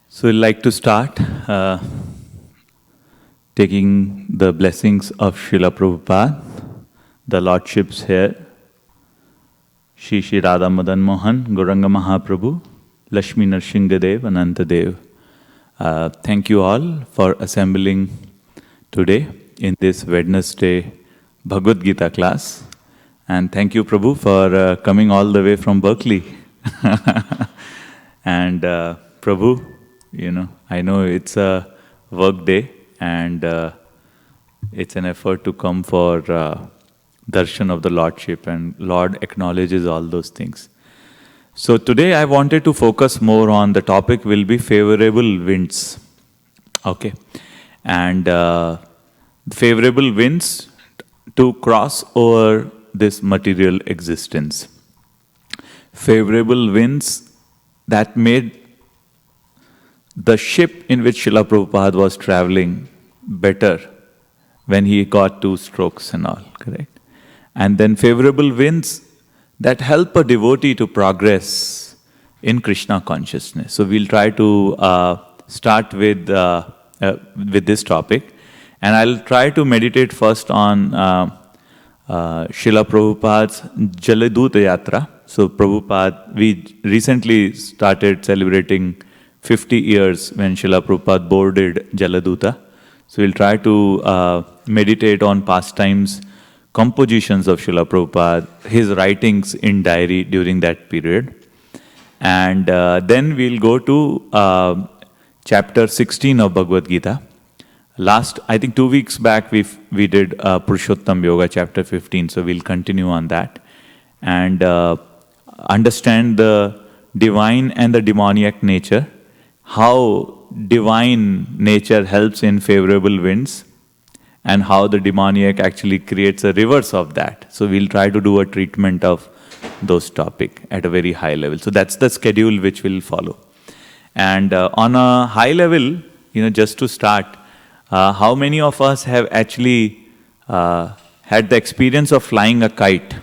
So I'd like to start taking the blessings of Srila Prabhupada, the Lordships here, Shri Radha Madan Mohan, Gauranga Mahaprabhu, Lakshmi Narsinghadev, Anantadev. Thank you all for assembling today in this Wednesday Bhagavad Gita class. And thank you, Prabhu, for coming all the way from Berkeley. And Prabhu, I know it's a work day and it's an effort to come for darshan of the Lordship, and Lord acknowledges all those things. So today I wanted to focus more on the topic will be favorable winds. Okay. And favorable winds to cross over this material existence. Favorable winds that made the ship in which Srila Prabhupada was traveling better when he got 2 strokes and all, correct? And then favorable winds that help a devotee to progress in Krishna consciousness. So we'll try to start with this topic, and I'll try to meditate first on Srila Prabhupada's Jaladuta Yatra. So Prabhupada, we recently started celebrating 50 years when Srila Prabhupada boarded Jaladuta. So we'll try to meditate on pastimes, compositions of Srila Prabhupada, his writings in diary during that period. And then we'll go to chapter 16 of Bhagavad Gita. Last, I think 2 weeks back, we did Purushottam Yoga, chapter 15, so we'll continue on that. And understand the divine and the demoniac nature, how divine nature helps in favorable winds, and how the demoniac actually creates a reverse of that. So we'll try to do a treatment of those topics at a very high level. So that's the schedule which will follow. And on a high level, just to start, how many of us have actually had the experience of flying a kite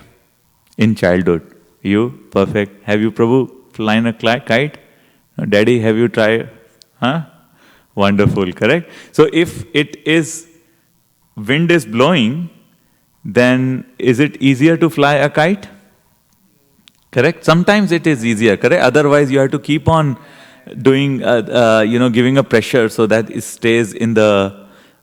in childhood? You? Perfect. Have you, Prabhu, flown a kite? No, Daddy, have you tried? Huh? Wonderful, correct? So if wind is blowing, then is it easier to fly a kite? Correct? Sometimes it is easier, correct? Otherwise you have to keep on doing, giving a pressure so that it stays in the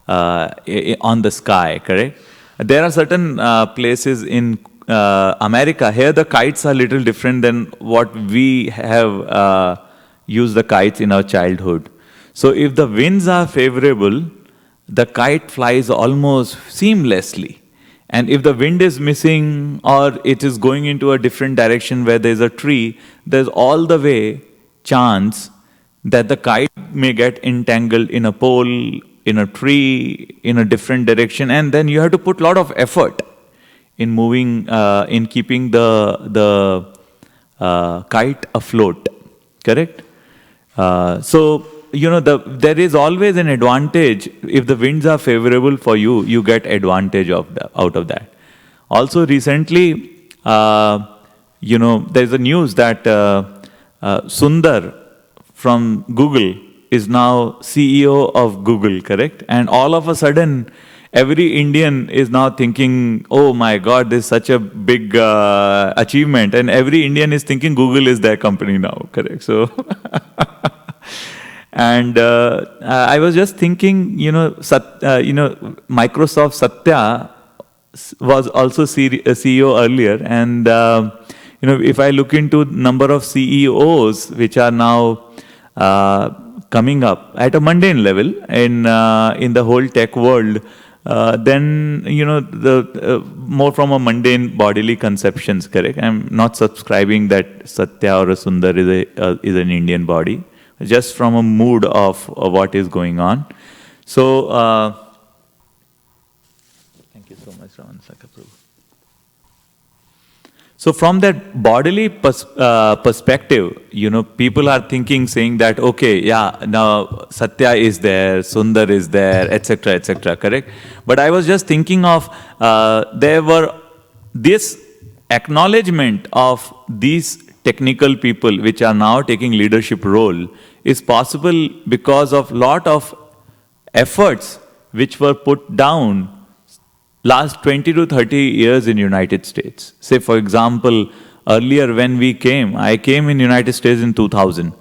on the sky, correct? There are certain places in America. Here the kites are little different than what we have used the kites in our childhood. So if the winds are favorable, the kite flies almost seamlessly. And if the wind is missing or it is going into a different direction where there is a tree, there's all the way chance that the kite may get entangled in a pole, in a tree, in a different direction, and then you have to put a lot of effort in moving, in keeping the kite afloat, correct? So, there is always an advantage. If the winds are favorable for you, you get advantage out of that. Also recently, there's a news that Sundar from Google is now CEO of Google, correct? And all of a sudden, every Indian is now thinking, oh my God, this is such a big achievement. And every Indian is thinking Google is their company now, correct? So, and I was just thinking, Microsoft Satya was also CEO earlier. And, if I look into number of CEOs which are now coming up at a mundane level in the whole tech world, then the more from a mundane bodily conceptions, correct? I'm not subscribing that Satya or a Sundar is an Indian body, just from a mood of what is going on. So thank you so much, Raman Sakaprabhu. So from that bodily perspective, people are saying that, okay, yeah, now Satya is there, Sundar is there, etc., correct? But I was just thinking of, there were this acknowledgement of these technical people which are now taking leadership role is possible because of lot of efforts which were put down last 20 to 30 years in United States. Say, for example, earlier when I came in United States in 2000.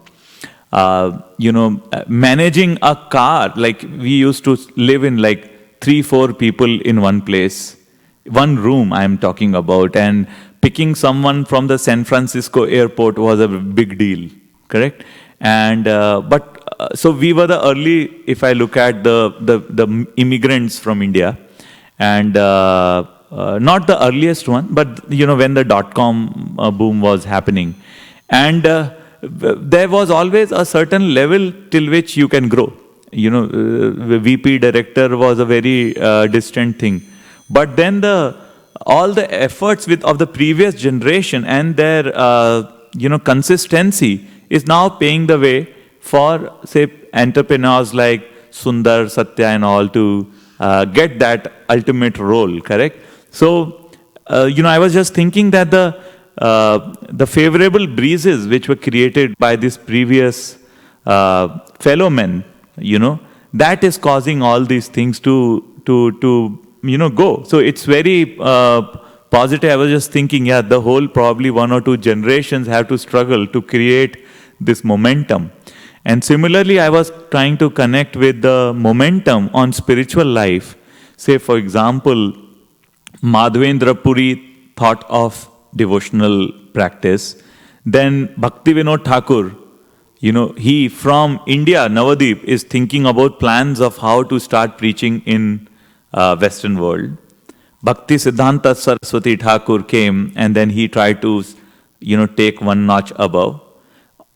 Managing a car, like we used to live in like 3-4 people in one place, one room I'm talking about, and picking someone from the San Francisco airport was a big deal, correct? And so we were the early, if I look at the immigrants from India, and not the earliest one, but when the .com boom was happening, and there was always a certain level till which you can grow. The VP director was a very distant thing, but then all the efforts of the previous generation and their consistency is now paving the way for, say, entrepreneurs like Sundar, Satya and all to get that ultimate role, correct? So, I was just thinking that the favorable breezes which were created by this previous fellow men, that is causing all these things to go. So it's very positive. I was just thinking, the whole probably 1 or 2 generations have to struggle to create this momentum. And similarly, I was trying to connect with the momentum on spiritual life. Say, for example, Madhavendra Puri thought of devotional practice. Then Bhakti Vinod Thakur, he from India, Navadip, is thinking about plans of how to start preaching in Western world. Bhakti Siddhanta Saraswati Thakur came, and then he tried to, take one notch above,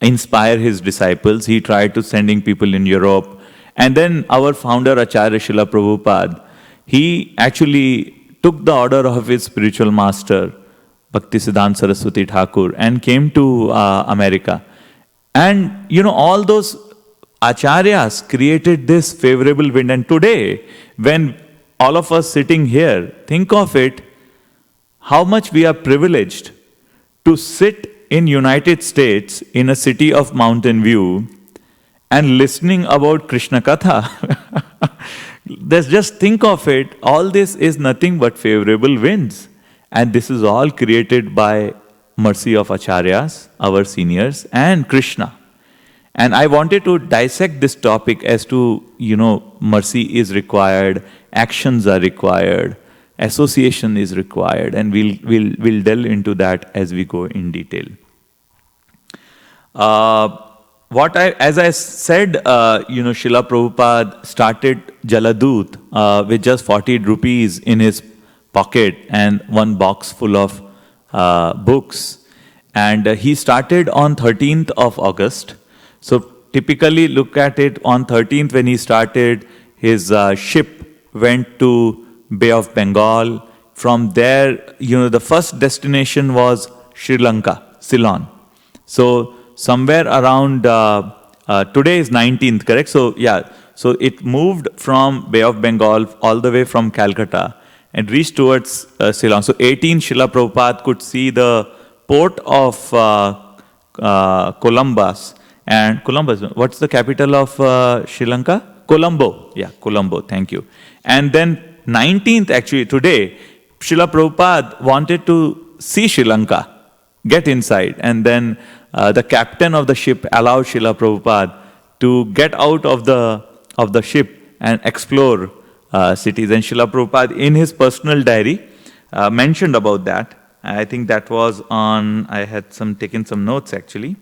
inspire his disciples. He tried to sending people in Europe. And then our founder, Acharya Srila Prabhupada, he actually took the order of his spiritual master, Bhakti Siddhanta Saraswati Thakur, and came to America. And, all those acharyas created this favorable wind. And today, when all of us sitting here, think of it, how much we are privileged to sit in United States in a city of Mountain View and listening about Krishna Katha. Just think of it, all this is nothing but favorable winds. And this is all created by mercy of Acharyas, our seniors, and Krishna. And I wanted to dissect this topic as to, mercy is required, actions are required, association is required, and we'll delve into that as we go in detail. As I said, Srila Prabhupada started Jaladut with just 40 rupees in his pocket and one box full of books. And he started on 13th of August. So typically look at it, on 13th when he started, his ship went to Bay of Bengal. From there, the first destination was Sri Lanka, Ceylon. So somewhere around, today is 19th, correct? So so it moved from Bay of Bengal all the way from Calcutta and reached towards Ceylon. So 18, Srila Prabhupada could see the port of Columbus. And Columbus, what's the capital of Sri Lanka? Colombo. Yeah, Colombo, thank you. And then 19th, actually today, Srila Prabhupada wanted to see Sri Lanka, get inside. And then the captain of the ship allowed Srila Prabhupada to get out of the ship and explore cities. And Srila Prabhupada, in his personal diary, mentioned about that. I think that was on, I had taken some notes actually.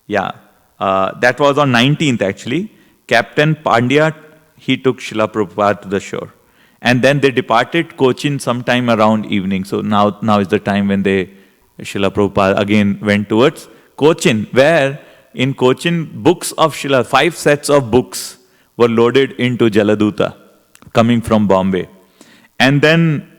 Yeah, that was on 19th actually. Captain Pandya, he took Srila Prabhupada to the shore. And then they departed Cochin sometime around evening. So now is the time when Srila Prabhupada again went towards Cochin, where in Cochin, books of Srila, 5 sets of books were loaded into Jaladuta, coming from Bombay. And then,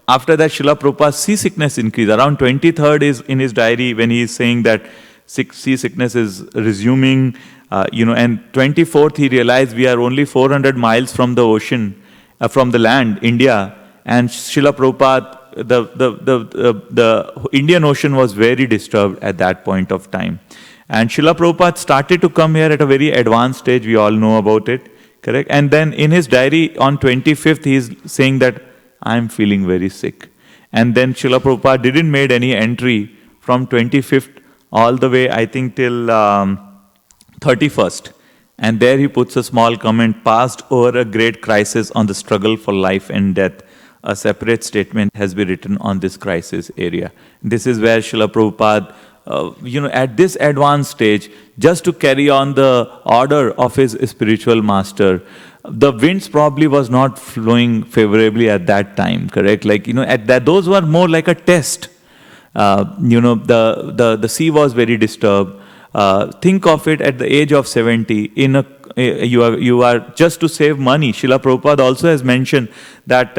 after that, Srila Prabhupada's seasickness increased. Around 23rd is in his diary when he is saying that seasickness is resuming, and 24th he realized we are only 400 miles from the ocean, from the land, India. And Srila Prabhupada the Indian Ocean was very disturbed at that point of time. And Srila Prabhupada started to come here at a very advanced stage, we all know about it, correct? And then in his diary on 25th, he is saying that, I'm feeling very sick. And then Srila Prabhupada didn't make any entry from 25th all the way, I think, till 31st. And there he puts a small comment, passed over a great crisis on the struggle for life and death. A separate statement has been written on this crisis area. This is where Srila Prabhupada, at this advanced stage, just to carry on the order of his spiritual master, the winds probably was not flowing favorably at that time, correct? Like, at that, those were more like a test. The sea was very disturbed. Think of it at the age of 70, you are just to save money. Srila Prabhupada also has mentioned that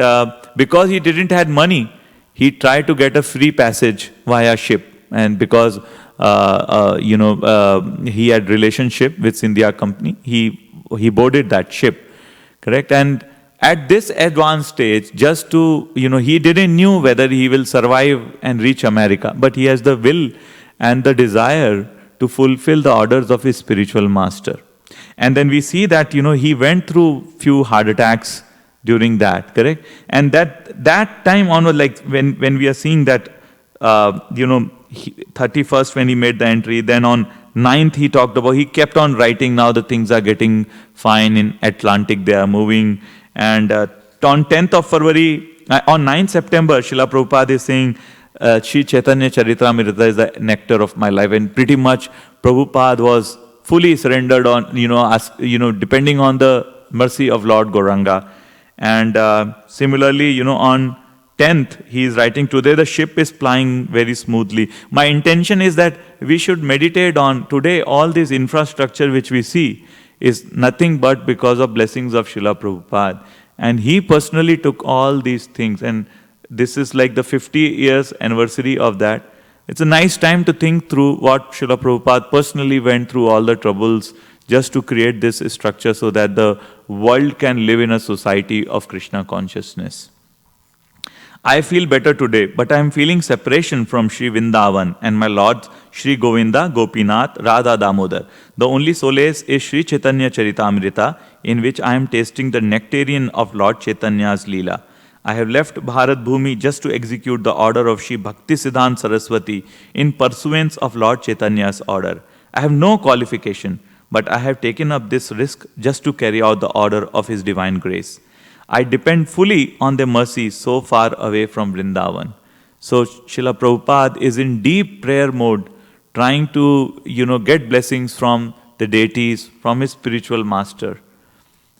because he didn't have money, he tried to get a free passage via ship. And because he had relationship with Scindia company, he boarded that ship, correct? And at this advanced stage, just to, he didn't knew whether he will survive and reach America, but he has the will and the desire to fulfill the orders of his spiritual master. And then we see that, he went through few heart attacks during that, correct? And that time onward, like when we are seeing that, 31st when he made the entry, then on 9th he talked about, he kept on writing, now the things are getting fine in Atlantic, they are moving. And on 10th of February, on 9th September, Srila Prabhupada is saying, Sri Chaitanya Charitamrita is the nectar of my life. And pretty much Prabhupada was fully surrendered on, depending on the mercy of Lord Gauranga. And similarly, on 10th, he is writing, today the ship is plying very smoothly. My intention is that we should meditate on today all this infrastructure which we see is nothing but because of blessings of Srila Prabhupada. And he personally took all these things. And this is like the 50 years anniversary of that. It's a nice time to think through what Srila Prabhupada personally went through, all the troubles, just to create this structure so that the world can live in a society of Krishna consciousness. I feel better today, but I am feeling separation from Sri Vrindavan and my Lord Sri Govinda, Gopinath, Radha Damodar. The only solace is Sri Chaitanya Charitamrita, in which I am tasting the nectarian of Lord Chaitanya's Leela. I have left Bharat Bhumi just to execute the order of Sri Bhaktisiddhanta Saraswati in pursuance of Lord Chaitanya's order. I have no qualification, but I have taken up this risk just to carry out the order of His divine grace. I depend fully on their mercy so far away from Vrindavan. So Srila Prabhupada is in deep prayer mode, trying to, get blessings from the deities, from his spiritual master.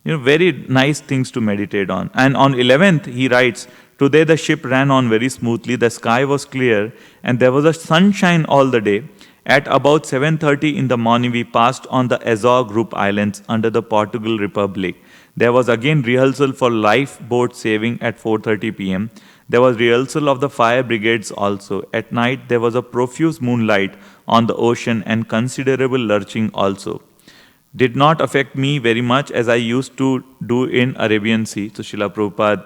Very nice things to meditate on. And on 11th, he writes, today the ship ran on very smoothly, the sky was clear, and there was a sunshine all the day. At about 7:30 in the morning, we passed on the Azore Group Islands under the Portugal Republic. There was again rehearsal for lifeboat saving at 4:30 p.m. There was rehearsal of the fire brigades also. At night, there was a profuse moonlight on the ocean and considerable lurching also. Did not affect me very much as I used to do in Arabian Sea. So Srila Prabhupada,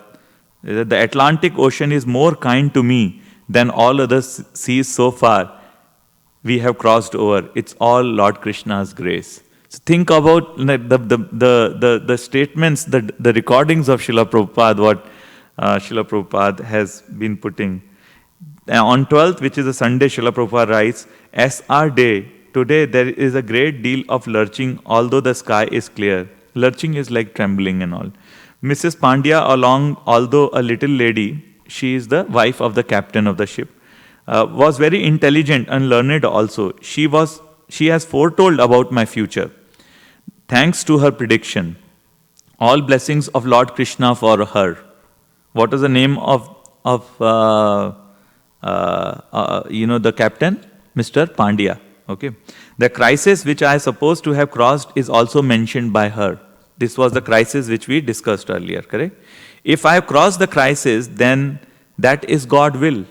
the Atlantic Ocean is more kind to me than all other seas so far we have crossed over. It's all Lord Krishna's grace. So think about the statements, the recordings of Srila Prabhupada, what Srila Prabhupada has been putting. On 12th, which is a Sunday, Srila Prabhupada writes, as our day, today there is a great deal of lurching, although the sky is clear. Lurching is like trembling and all. Mrs. Pandya, although a little lady, she is the wife of the captain of the ship, was very intelligent and learned also. She has foretold about my future. Thanks to her prediction, all blessings of Lord Krishna for her. What is the name of the captain? Mr. Pandya. Okay. The crisis which I suppose to have crossed is also mentioned by her. This was the crisis which we discussed earlier, correct? If I have crossed the crisis, then that is God will.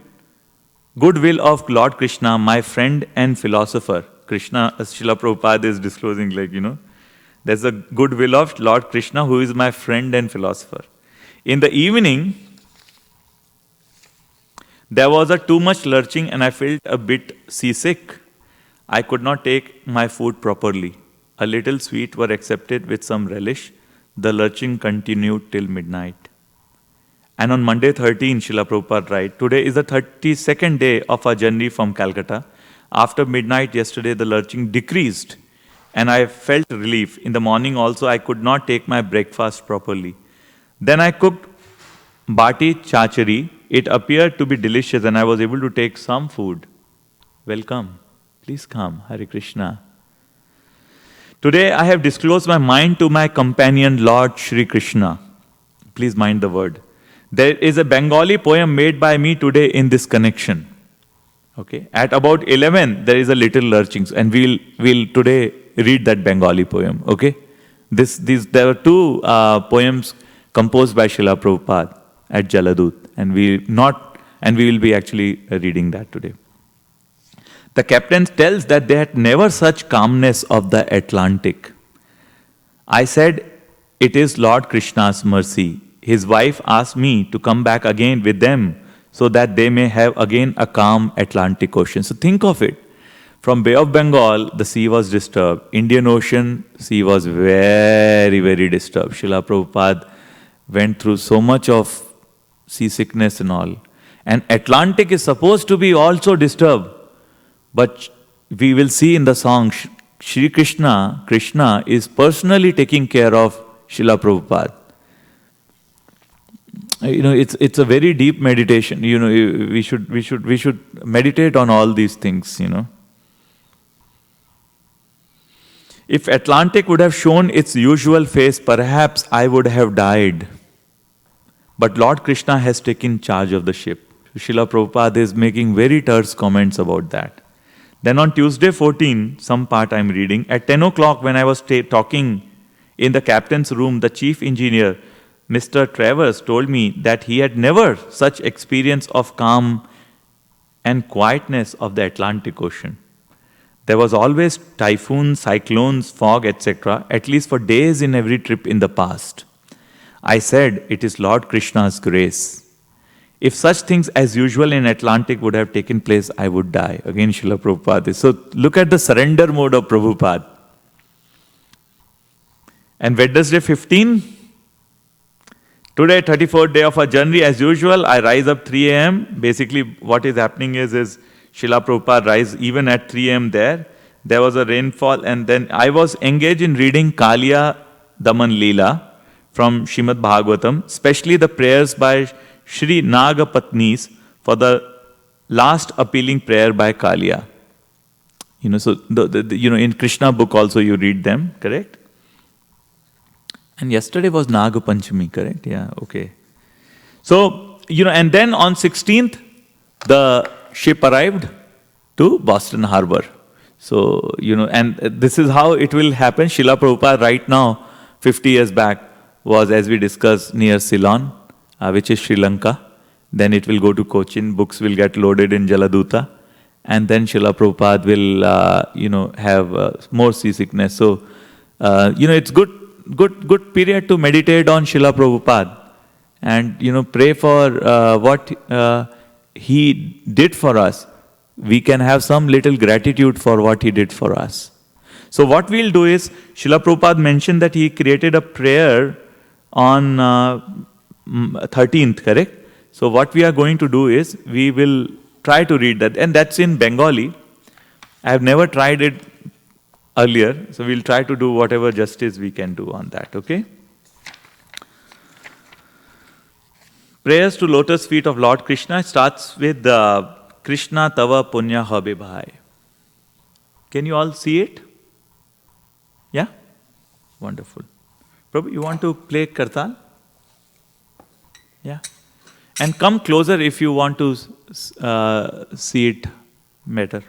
Good will of Lord Krishna, my friend and philosopher. Krishna, as Srila Prabhupada is disclosing, there's a good will of Lord Krishna who is my friend and philosopher. In the evening, There was a too much lurching and I felt a bit seasick. I could not take my food properly. A little sweet were accepted with some relish. The lurching continued till midnight. And on Monday 13, Srila Prabhupada writes, today is the 32nd day of our journey from Calcutta. After midnight yesterday, the lurching decreased and I felt relief. In the morning also, I could not take my breakfast properly. Then I cooked bati chachari. It appeared to be delicious and I was able to take some food. Welcome. Please come. Hare Krishna. Today I have disclosed my mind to my companion Lord Shri Krishna. Please mind the word. There is a Bengali poem made by me today in this connection. Okay. At about 11, there is a little lurchings, and we'll today read that Bengali poem. Okay. There were two poems composed by Srila Prabhupada at Jaladut, and we will be actually reading that today. The captain tells that they had never such calmness of the Atlantic. I said, it is Lord Krishna's mercy. His wife asked me to come back again with them so that they may have again a calm Atlantic Ocean. So think of it. From Bay of Bengal, the sea was disturbed. Indian Ocean, sea was very, very disturbed. Srila Prabhupada went through so much of seasickness and all. And Atlantic is supposed to be also disturbed. But we will see in the song, Shri Krishna is personally taking care of Srila Prabhupada. It's a very deep meditation. We should meditate on all these things. If Atlantic would have shown its usual face, perhaps I would have died. But Lord Krishna has taken charge of the ship. Srila Prabhupada is making very terse comments about that. Then on Tuesday 14, some part I am reading, at 10 o'clock when I was talking in the captain's room, the chief engineer, Mr. Travers, told me that he had never such experience of calm and quietness of the Atlantic Ocean. There was always typhoons, cyclones, fog, etc., at least for days in every trip in the past. I said, it is Lord Krishna's grace. If such things as usual in Atlantic would have taken place, I would die. Again, Srila Prabhupada. So look at the surrender mode of Prabhupada. And Wednesday 15, today, 34th day of our journey, as usual, I rise up 3 a.m. Basically, what is happening is Srila Prabhupada rise even at 3 a.m. there. There was a rainfall, and then I was engaged in reading Kaliya Daman Leela from Srimad Bhagavatam, especially the prayers by Shri Nagapatnis for the last appealing prayer by Kaliya. So in Krishna book also you read them, correct? And yesterday was Naga Panchami, correct? Yeah, okay. So, and then on 16th, the ship arrived to Boston Harbor. So, and this is how it will happen. Srila Prabhupada right now, 50 years back, was, as we discussed, near Ceylon, which is Sri Lanka. Then it will go to Cochin. Books will get loaded in Jaladuta. And then Srila Prabhupada will, have more seasickness. So, it's good period to meditate on Srila Prabhupada and pray for what he did for us. We can have some little gratitude for what he did for us. So what we'll do is, Srila Prabhupada mentioned that he created a prayer on 13th, correct? So what we are going to do is, we will try to read that, and that's in Bengali. I have never tried it earlier, so we'll try to do whatever justice we can do on that, okay? Prayers to lotus feet of Lord Krishna starts with Krishna Tava Punya Habe Bhai. Can you all see it? Yeah? Wonderful. Prabhu, you want to play Kartal? Yeah. And come closer if you want to see it better.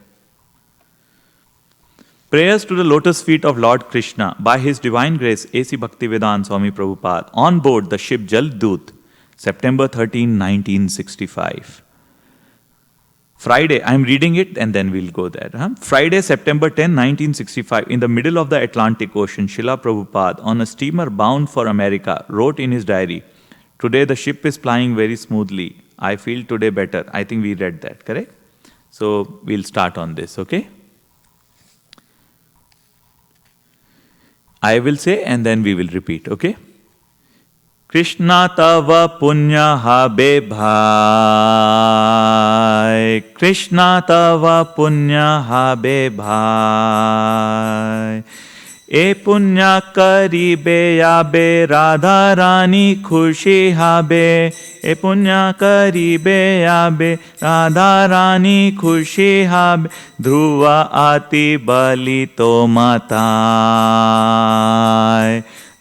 Prayers to the lotus feet of Lord Krishna by His Divine Grace A.C. Bhaktivedanta Swami Prabhupada on board the ship Jaldut, September 13, 1965. Friday, I'm reading it and then we'll go there. Friday, September 10, 1965, in the middle of the Atlantic Ocean, Srila Prabhupada, on a steamer bound for America, wrote in his diary, "Today the ship is plying very smoothly. I feel today better. I think we read that, correct? So we'll start on this, okay? I will say and then we will repeat, okay? Krishna tava punya habe bhai. Krishna tava punya habe bhai. E punya karibe yabe Radha Rani khushi habe. E punya karibe yabe Radha Rani khushi habe. Dhruva ati bali to matai.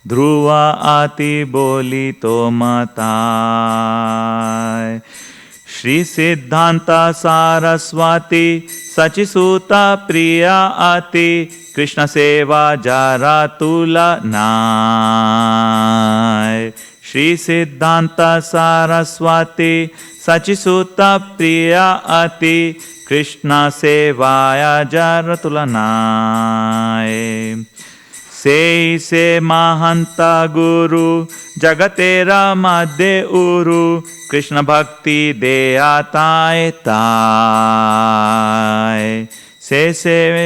Dhruva ati boli to matai. Shri Siddhanta Saraswati Sachisuta Priya ati Krishna Seva Jara Tula Nai. Shri Siddhanta Saraswati Sachisuta Priya ati Krishna Seva Jara Tula Nai. Se Mahanta Guru Jagatera Madhe Uru Krishna Bhakti Deatai Tai. Se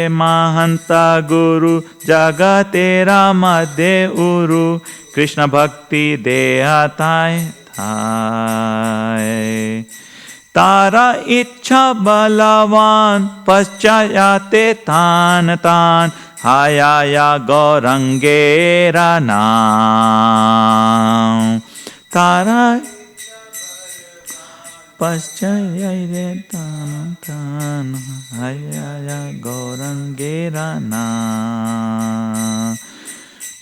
Mahanta Guru Jagatera Madhe Uru Krishna Bhakti Deatai Tai. Tara Ichha Balavan Paschayate Tan Tan Hayaya Gaurangera Nam. Tara Paschayate Tan Tan Hayaya Gaurangera Nam.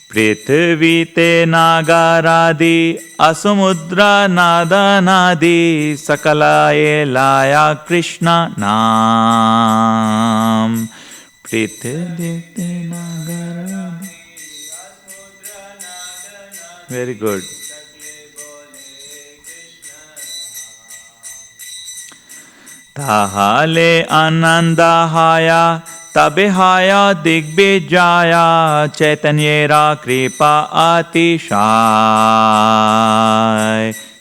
Prithvite Nagaradi Asumudra Nada Nadi Sakala Elaya Krishna Nam. Prithvite Nagaradi. Very good. Tahale Anandahaya Tabihaya Digbijaya Chaitanyera Kripa Atishai.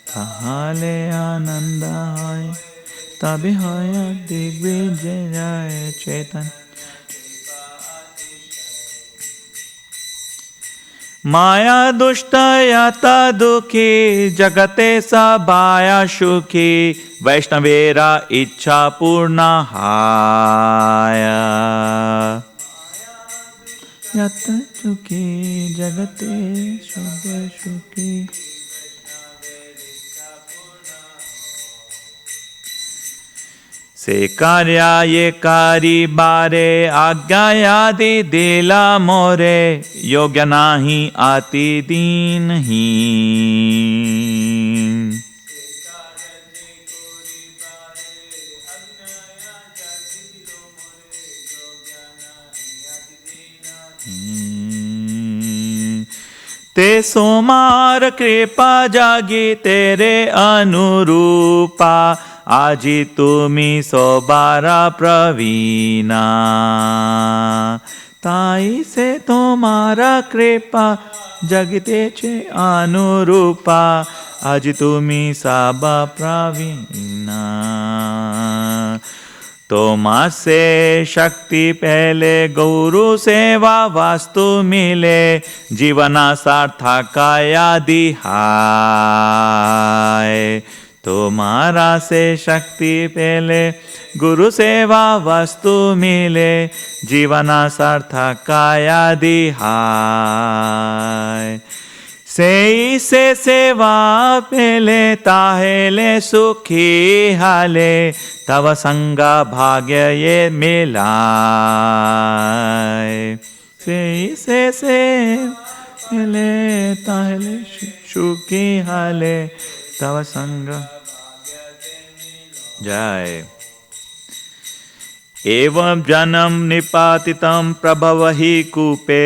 Tahale Anandahaya Tabihaya Digbijaya Chaitanya. Maya Dushtayata Dukhi Jagate Sabhaya Shukhi Vaishnavera Ichha Purnahaya. Yata Dukhi Jagate Sabhaya Shukhi. Se karya ye kari bare agyayadi dila more yogya nahi ati dinhi. ते सोमार कृपा जागी तेरे अनुरूपा आजी तुमी सोबारा प्रवीणा. ताई से तुम्हारा कृपा जगते छे अनुरूपा आज तुमी साबा प्रवीणा. तोमा से शक्ति पहले गुरु सेवा वास्तु मिले जीवना सार्थका यादि हाय. तुम्हारा से शक्ति पहले गुरु सेवा वस्तु मिले जीवना सार्थका यादि हाय. से सेवा पहले ताहेले सुखी हाले तव संगा भाग्य ये मिलाय. से पहले ताहेले सुखी हाले तव संग. जय. एवं जन्म निपातितं प्रभवहि कूपे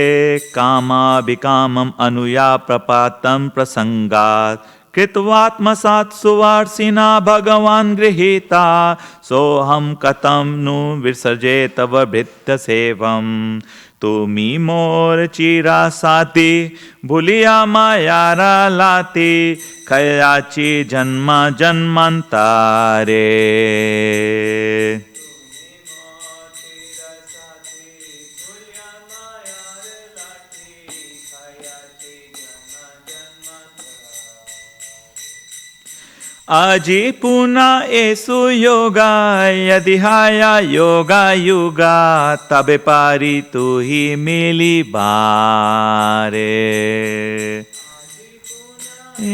कामाभिकामम् अनुया प्रपातं प्रसंगात् कृत्वात्मसात् सुवार्सिना भगवान् गृहीता सोऽहं कथं नु विसर्जे तव भृत्य सेवम्. তুমি মোর চিরা সাথী ভুলিয়া মায়ারা লাতি খয়াছি জন্ম জন্মান্তরে আজি পুনা এসু যোগা यदि हाया योगा युगा तबे पारी तू ही मिली बारे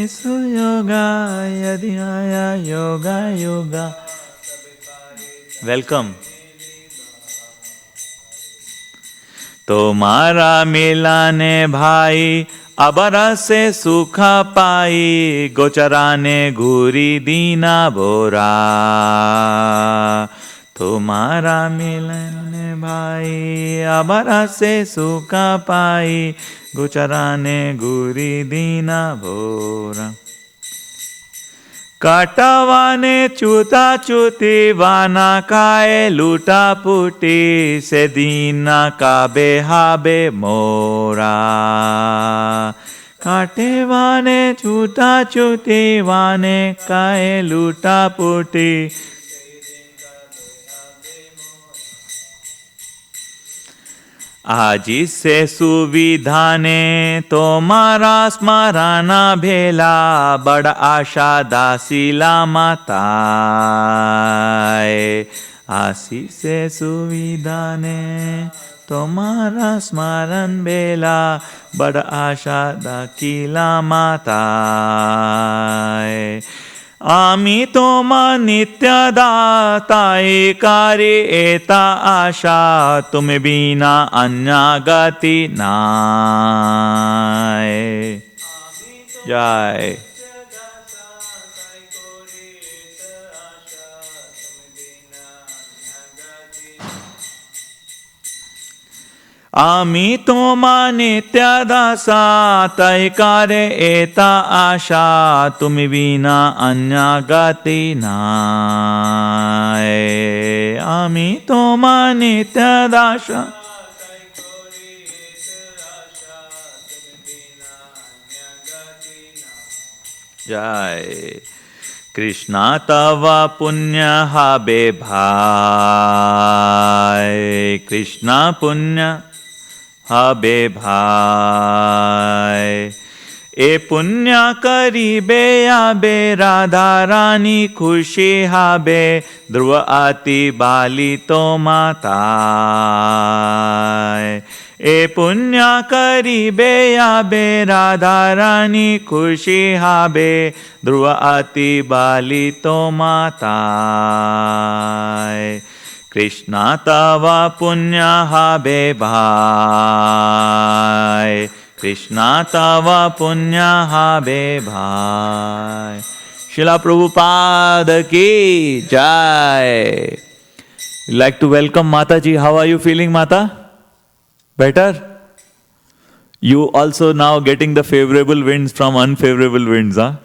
एसु योगा यदि हाया योगा युगा वेलकम तुम्हारा मिलाने भाई अबरा से सुखा पाई गोचराने घूरी दीना बोरा तुम्हारा मिलन भाई अबरा से सुखा पाई गोचराने घूरी दीना बोरा काटावाने चूता चूती वाना काए लूटा पुटी से दीना काबे हाबे मोरा काटे वाने चूता चूती वाने काए लूटा पुटी आजी से सुविधा ने तुम्हारा स्मरणा भेला बड़ आशा दासीला माताए आशी से सुविधा ने तुम्हारा स्मरण भेला बड़ आशा दाकीला माताए आमी तोमा नित्यदाताय कार्य एता आशा तुम बिना अन्य गति नाय जय आमी तोमा नित्यदासा तय कार्य एता आशा तुम बिना अन्य गति नाय आमी तोमा नित्यदासा जय कृष्णा तव पुण्य हाबे भाई कृष्णा पुण्य हाबे भाई ए पुण्य करीबे आबे राधा रानी खुशी हाबे ध्रुव आती बाली तो माता ए पुण्य करीबे आबे राधा रानी खुशी हाबे ध्रुव आती बाली तो माता कृष्णा तवा पुण्य हाबे भाई कृष्णा तवा पुण्य हाबे भाई शिला प्रभुपाद की जय like to welcome Mata ji. How are you feeling, Mata? Better? You also now getting the favorable winds from unfavorable winds, huh?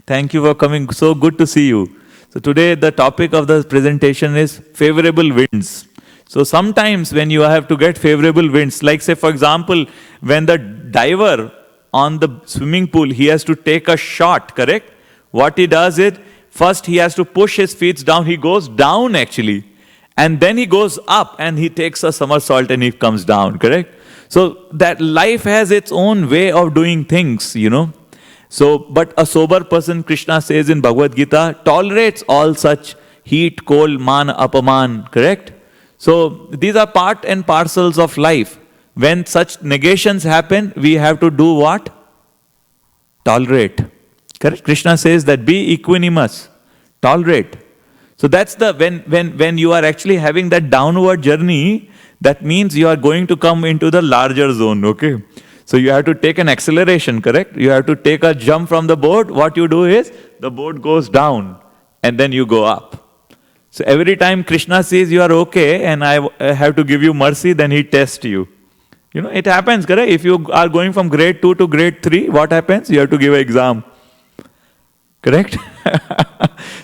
Thank you for coming. So good to see you. So today the topic of the presentation is favorable winds. So sometimes when you have to get favorable winds, like say for example, when the diver on the swimming pool, he has to take a shot, correct? What he does is, first he has to push his feet down, he goes down actually. And then he goes up and he takes a somersault and he comes down, correct? So that life has its own way of doing things, you know. So, but a sober person, Krishna says in Bhagavad Gita, tolerates all such heat, cold, man, apaman, correct? So, these are part and parcels of life. When such negations happen, we have to do what? Tolerate. Correct? Krishna says that be equanimous, tolerate. So that's the, when you are actually having that downward journey, that means you are going to come into the larger zone, okay? So you have to take an acceleration, correct? You have to take a jump from the boat. What you do is, the boat goes down and then you go up. So every time Krishna says you are okay and I have to give you mercy, then he tests you. You know, it happens, correct? If you are going from grade 2 to grade 3, what happens? You have to give an exam. Correct?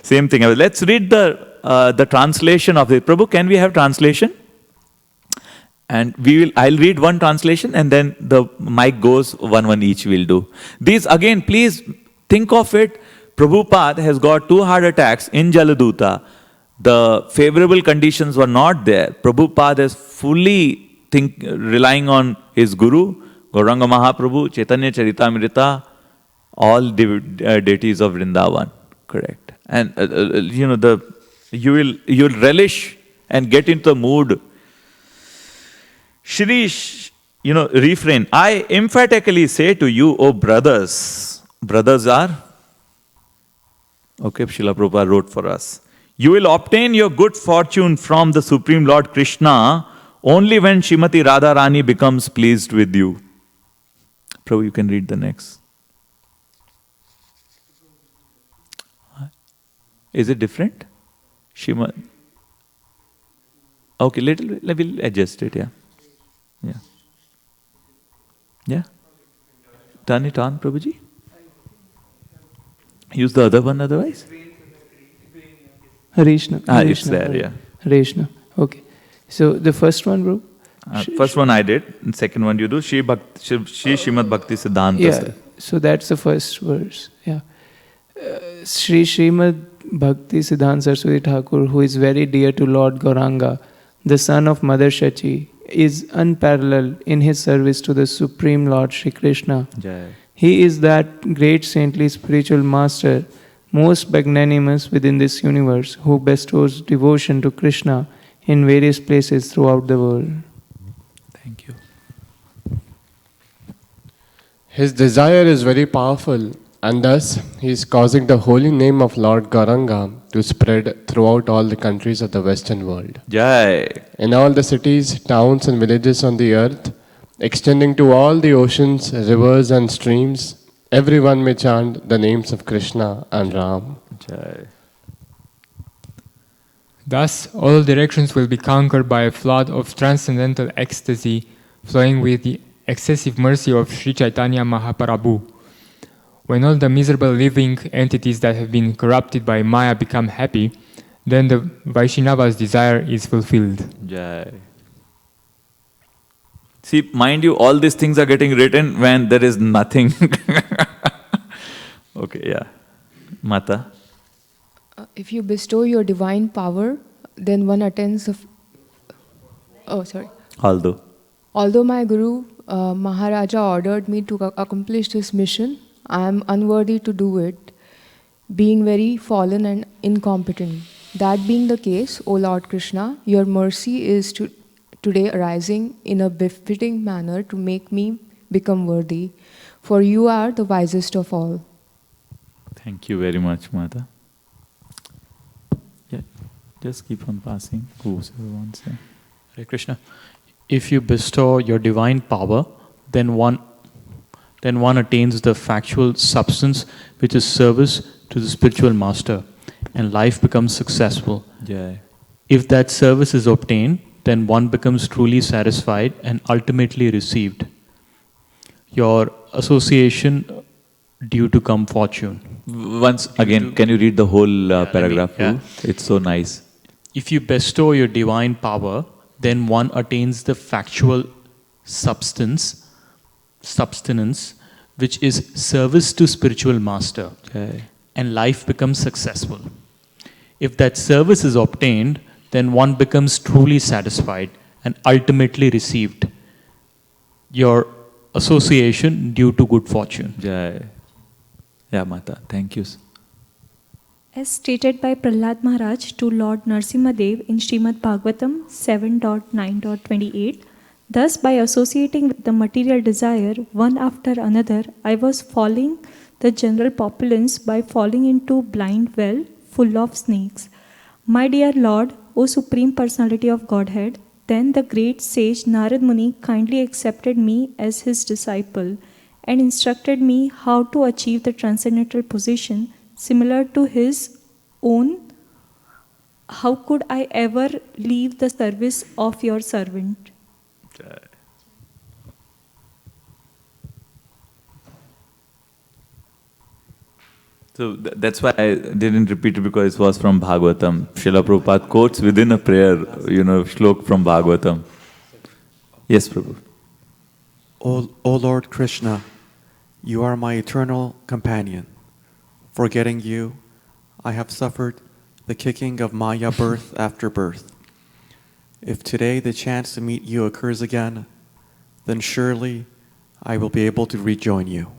Same thing. Let's read the translation of it. Prabhu, can we have translation? And I'll read one translation and then the mic goes one each we'll do. These again, please think of it. Prabhupada has got 2 heart attacks in Jaladuta. The favorable conditions were not there. Prabhupada is fully relying on his guru, Gauranga Mahaprabhu, Chaitanya Charitamrita, all deities of Vrindavan. Correct. And you'll relish and get into the mood. Shri, refrain. I emphatically say to you, O brothers are, okay, Srila Prabhupada wrote for us. You will obtain your good fortune from the Supreme Lord Krishna only when Srimati Radharani becomes pleased with you. Prabhu, you can read the next. Is it different? Okay, we'll adjust it, yeah. Yeah? Turn it on, Prabhuji. Use the other one otherwise. Harishna. It's there, yeah. Harishna. Okay. So the first one, bro? First one I did, and second one you do. Shri Srimad Bhakti Siddhanta. Yeah, so that's the first verse. Yeah. Shri Srimad Bhakti Siddhanta Saraswati Thakur, who is very dear to Lord Gauranga, the son of Mother Shachi, is unparalleled in his service to the Supreme Lord Shri Krishna. Jai. He is that great saintly spiritual master, most magnanimous within this universe, who bestows devotion to Krishna in various places throughout the world. Thank you. His desire is very powerful, and thus he is causing the holy name of Lord Gauranga to spread throughout all the countries of the Western world. Jai. In all the cities, towns and villages on the earth, extending to all the oceans, rivers and streams, everyone may chant the names of Krishna and Ram. Jai. Thus, all directions will be conquered by a flood of transcendental ecstasy flowing with the excessive mercy of Sri Chaitanya Mahaprabhu. When all the miserable living entities that have been corrupted by Maya become happy, then the Vaishnava's desire is fulfilled. Jai. See, mind you, all these things are getting written when there is nothing. Okay, yeah. Mata. If you bestow your divine power, then one attains the... Although my Guru Maharaja ordered me to accomplish this mission, I am unworthy to do it, being very fallen and incompetent. That being the case, O Lord Krishna, your mercy is today arising in a befitting manner to make me become worthy, for you are the wisest of all. Thank you very much, Mata. Yeah, just keep on passing. Whoever wants to. Hare Krishna. If you bestow your divine power, then one attains the factual substance which is service to the spiritual master, and life becomes successful. Yeah. If that service is obtained, then one becomes truly satisfied and ultimately received. Your association due to come fortune. Once again, can you read the whole paragraph? It's so nice. If you bestow your divine power, then one attains the factual sustenance, which is service to spiritual master, and life becomes successful. If that service is obtained, then one becomes truly satisfied and ultimately received. Your association due to good fortune. Jai. Yeah, Mata, thank you. As stated by Prahlad Maharaj to Lord Narsimhadev in Srimad Bhagavatam 7.9.28, thus by associating with the material desire one after another, I was following the general populace by falling into blind well full of snakes. My dear Lord, O Supreme Personality of Godhead, then the great sage Narad Muni kindly accepted me as his disciple and instructed me how to achieve the transcendental position similar to his own. How could I ever leave the service of your servant? So that's why I didn't repeat it, because it was from Bhagavatam. Srila Prabhupada quotes within a prayer, shlok from Bhagavatam. Yes, Prabhu. O Lord Krishna, you are my eternal companion. Forgetting you, I have suffered the kicking of Maya birth after birth. If today the chance to meet you occurs again, then surely I will be able to rejoin you.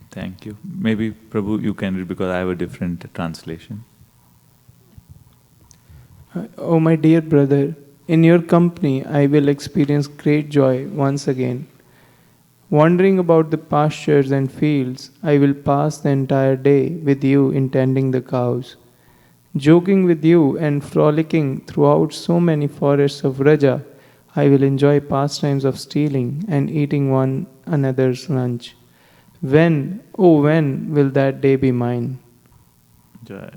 Thank you. Maybe, Prabhu, you can read because I have a different translation. Oh, my dear brother, in your company I will experience great joy once again. Wandering about the pastures and fields, I will pass the entire day with you in tending the cows. Joking with you and frolicking throughout so many forests of Raja, I will enjoy pastimes of stealing and eating one another's lunch. When, oh when will that day be mine? Jai.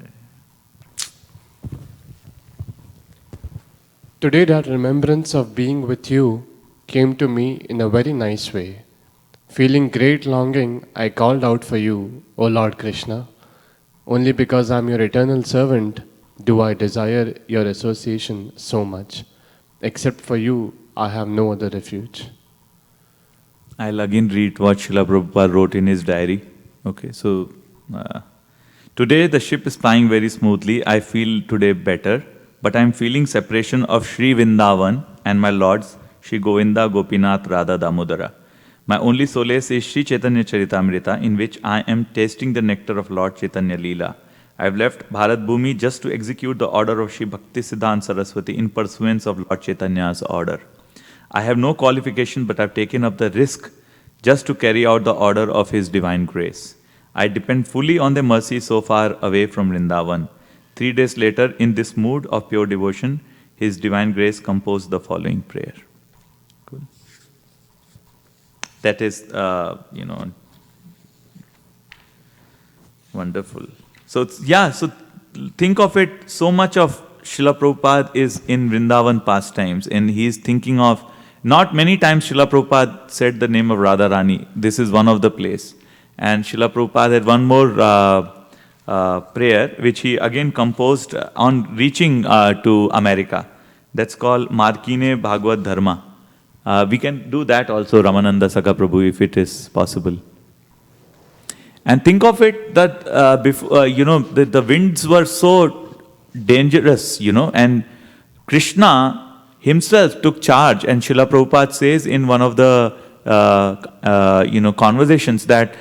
Today, that remembrance of being with you came to me in a very nice way. Feeling great longing, I called out for you, O Lord Krishna. Only because I am your eternal servant do I desire your association so much. Except for you, I have no other refuge. I'll again read what Srila Prabhupada wrote in his diary. Okay, so today the ship is flying very smoothly. I feel today better, but I'm feeling separation of Sri Vrindavan and my lords, Sri Govinda, Gopinath, Radha, Damodara. My only solace is Sri Chaitanya Charitamrita, in which I am tasting the nectar of Lord Chaitanya Leela. I have left Bharat Bhumi just to execute the order of Sri Bhakti Siddhanta Saraswati in pursuance of Lord Chaitanya's order. I have no qualification, but I have taken up the risk just to carry out the order of His divine grace. I depend fully on the mercy so far away from Vrindavan. 3 days later, in this mood of pure devotion, His divine grace composed the following prayer. Cool. That is, wonderful. So, so think of it, so much of Srila Prabhupada is in Vrindavan pastimes, and he is thinking of, not many times Srila Prabhupada said the name of Radharani. This is one of the place. And Srila Prabhupada had one more prayer, which he again composed on reaching to America. That's called Markine Bhagavad Dharma. We can do that also, Ramananda Saka Prabhu, if it is possible. And think of it that before, the winds were so dangerous, and Krishna himself took charge. And Srila Prabhupada says in one of the conversations that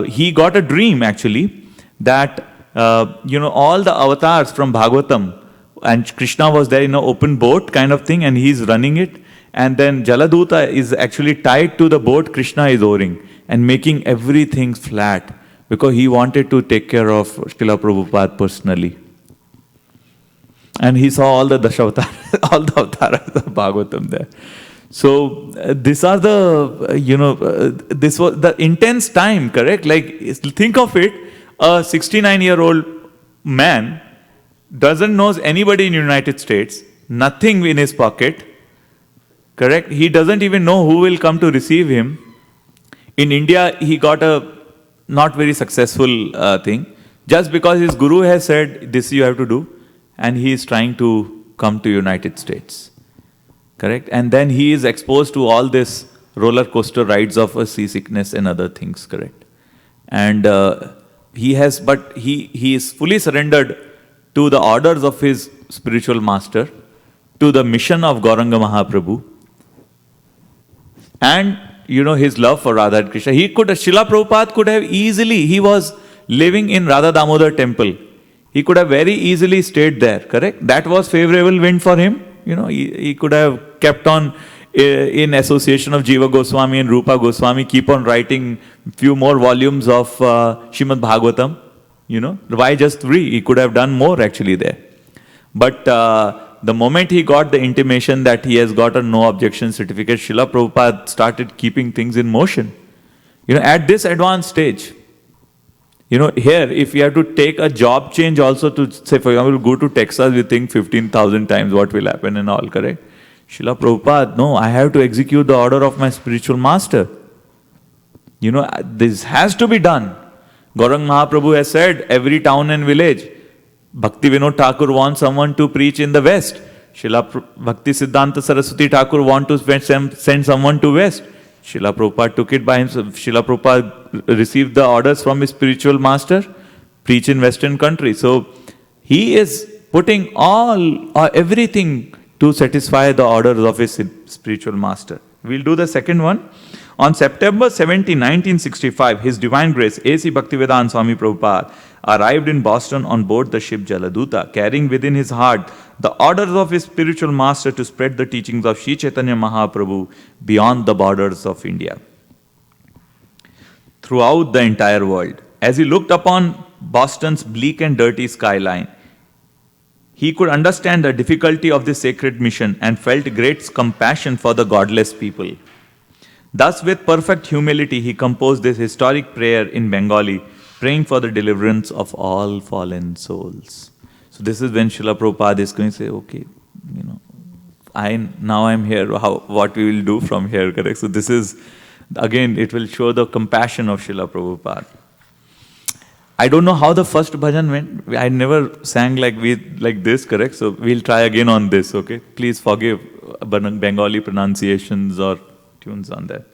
he got a dream actually that all the avatars from Bhagavatam, and Krishna was there in an open boat kind of thing, and he's running it, and then Jaladuta is actually tied to the boat Krishna is oaring and making everything flat because he wanted to take care of Srila Prabhupada personally. And he saw all the Dashavatars, all the avatars of Bhagavatam there. So these are the, this was the intense time, correct? Like, think of it, a 69-year-old man doesn't know anybody in the United States, nothing in his pocket, correct? He doesn't even know who will come to receive him. In India, he got a not very successful thing, just because his guru has said, this you have to do, and he is trying to come to United States. Correct? And then he is exposed to all this roller coaster rides of seasickness and other things, correct? And he is fully surrendered to the orders of his spiritual master, to the mission of Gauranga Mahaprabhu, and his love for Radha and Krishna. Srila Prabhupada could have easily, he was living in Radha Damodar temple. He could have very easily stayed there, correct? That was favorable wind for him. He could have kept on in association of Jiva Goswami and Rupa Goswami, keep on writing few more volumes of Srimad Bhagavatam. Why just 3? He could have done more actually there. But the moment he got the intimation that he has got a no objection certificate, Srila Prabhupada started keeping things in motion. At this advanced stage, here, if you have to take a job change also to, say, for example, go to Texas, we think 15,000 times what will happen and all, correct? Srila Prabhupada, no, I have to execute the order of my spiritual master. This has to be done. Gauranga Mahaprabhu has said, every town and village, Bhakti Vinod Thakur wants someone to preach in the West. Bhakti Siddhanta Saraswati Thakur want to send someone to West. Srila Prabhupada took it by himself. Srila Prabhupada received the orders from his spiritual master, preach in Western countries. So he is putting everything to satisfy the orders of his spiritual master. We'll do the second one. On September 17, 1965, His Divine Grace A.C. Bhaktivedanta Swami Prabhupada arrived in Boston on board the ship Jaladuta, carrying within his heart the orders of his spiritual master to spread the teachings of Sri Chaitanya Mahaprabhu beyond the borders of India, throughout the entire world. As he looked upon Boston's bleak and dirty skyline, he could understand the difficulty of this sacred mission and felt great compassion for the godless people. Thus, with perfect humility, he composed this historic prayer in Bengali, praying for the deliverance of all fallen souls. So this is when Srila Prabhupada is going to say, okay, now I'm here, what we will do from here, correct? So this is, again, it will show the compassion of Srila Prabhupada. I don't know how the first bhajan went. I never sang like this, correct? So we'll try again on this, okay? Please forgive Bengali pronunciations or tunes on that.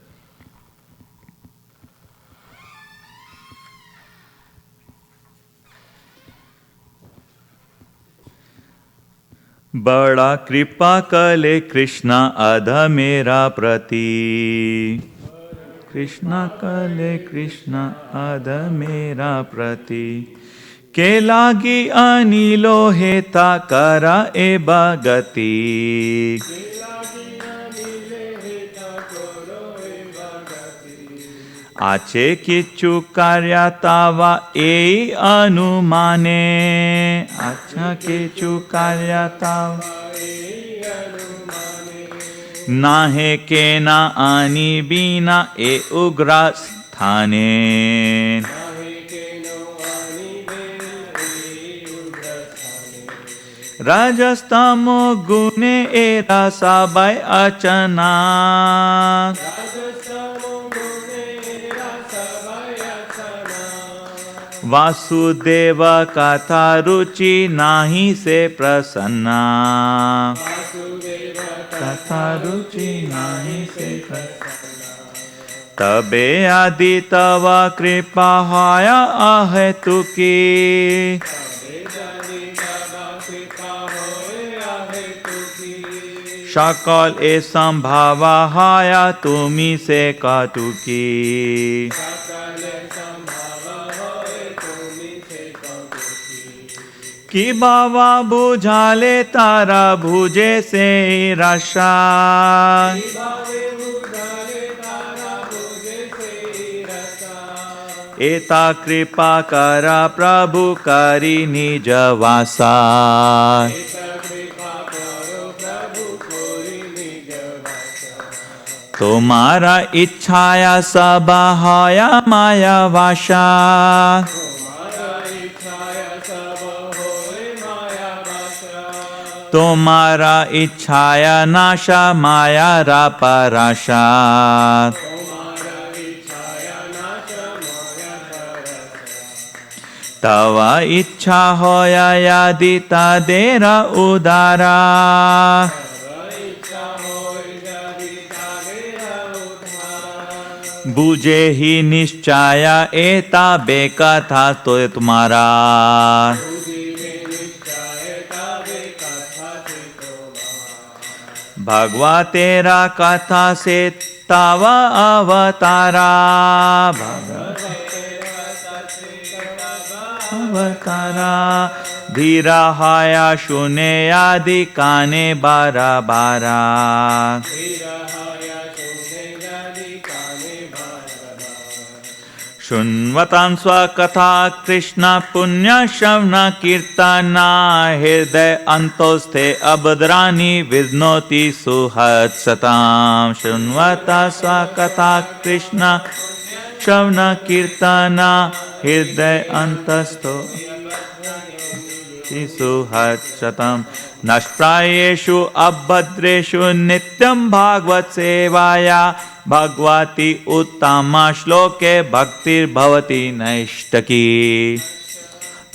बड़ा कृपा कले कृष्णा अधा मेरा प्रति, कृष्णा कले कृष्णा अधा मेरा प्रति, के लागी अनिलो हेता करा ए बगति, आचे किच्छु कार्यातावा ए अनुमाने, अच्छा किच्छु कार्यातावा नाहे के ना आनी बीना ए उग्र स्थाने, राजस्तमो गुणे ए रसाबाई अचना, वासुदेव कथा रुचि नाही से प्रसन्ना, कथा रुचि नाही से प्रसन्ना, तबे आदि तव कृपा होया अहेतुकी, सकल ए संभाव होया तुमी से कटुकी, कि बाबा बुझाले तारा भुजे से रशा, एता कृपा करा प्रभु करी निज वासा, तुम्हारा इच्छाया सब होया माया वाशा, तुम्हारा इच्छाया नाशा माया रा पराशा, तव इच्छा होया यदि तदेरा उदारा, बुझे ही निश्चय एता बेकथा तो तुम्हारा, भगवा तेरा कथा से तव अवतारा, अवतारा धीरा हाया सुने आदि काने बारा बारा, शुण्वतां स्वकथा कृष्ण पुण्य श्रवण कीर्तना, हृदय अंतोस्थे अभद्राणि विद्नोति सुहत्सतां, शुण्वता स्वकथा कृष्ण श्रवण कीर्तना, हृदय अंतस्थो सुहत्सतां, नष्प्रायेषु अभद्रेषु नित्यं भागवत सेवाया, भगवती उत्तम श्लोके भक्तिर्भवति नैष्टकी,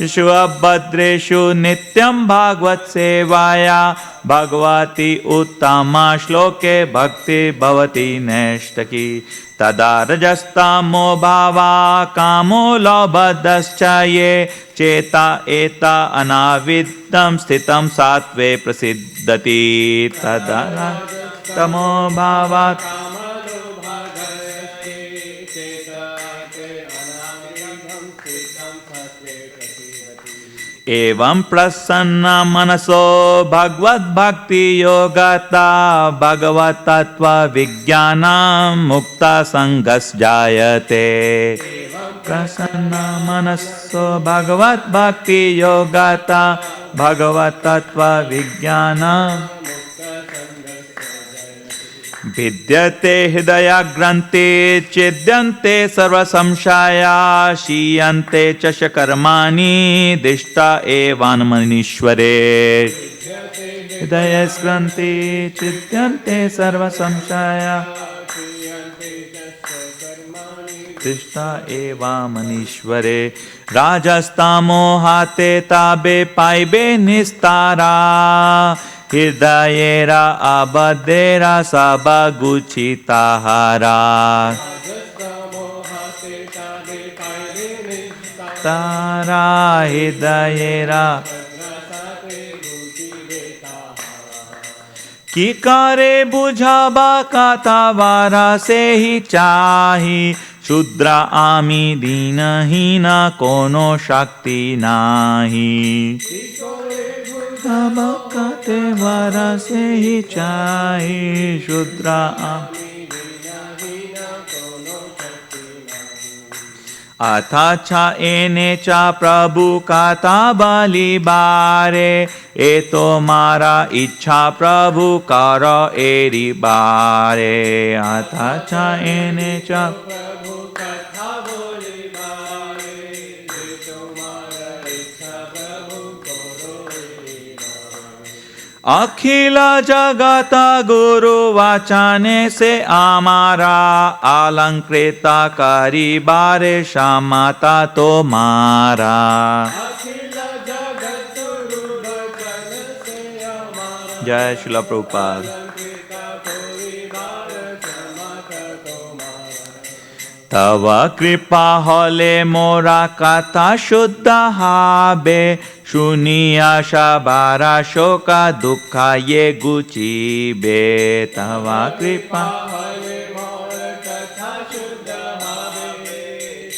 अभद्रेषु नित्यं Bhagavat सेवाया, Bhagavati uttama shloke bhakti bhavati neshtaki tada rajastamo bhava kamo lobhadascha ye cheta eta anaviddam sthitam satve prasiddhati tada rajastamo bhava एवं प्रसन्न मनसो भगवत भक्ति योगता भगवत तत्व विज्ञान मुक्ता संगस जायते प्रसन्न मनसो भगवत भक्ति योगता भगवत तत्व विज्ञान विद्यते हृदय ग्रंथि छिद्यन्ते सर्व संशया शीयन्ते च कर्माणि दिष्टा एवान् मनीश्वरे हृदय ग्रंथि छिद्यन्ते सर्व संशया दिष्टा एवा मनीश्वरे राजस्तामो हाते ताबे पाइबे निस्तारा हृदयेरा आबद्धेरा साबागुचिताहारा तारा हृदयेरा की करे बुझाबा कातावारा से ही चाही शूद्र आमी दीनहीन कोनो शक्ति नाही काते वारा से ही चाही शूद्र अथा चा एने चा प्रभु काता बलि बारे ए तो मारा इच्छा प्रभु कर एरी बारे अथा चा एने चा प्रभु कथा बोली बारे ए तो मारा इच्छा प्रभु करो एरी बारे अखिल जगत गुरु वाचने से आमारा अलंकृता करी बारे क्षमता तो मारा जय श्रील प्रभुपाद तव कृपा होले मोरा कथा शुद्ध हाबे शुनिया शबारा शोका दुख ये गुचीबे तव कृपा होले मोरा कथा शुद्ध हाबे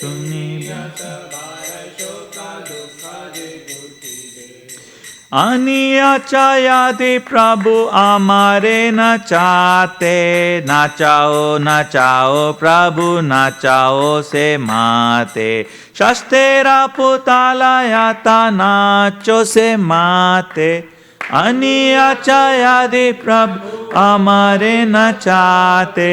शुनिया शबारा शोका दुख ये गुचीबे अनिया चायादि प्रभु हमारे न चाहते नचाओ प्रभु नचाओ से माते शस्तेरा पुतालयाता नाचो से माते अनिया चायादि प्रभु हमारे न चाहते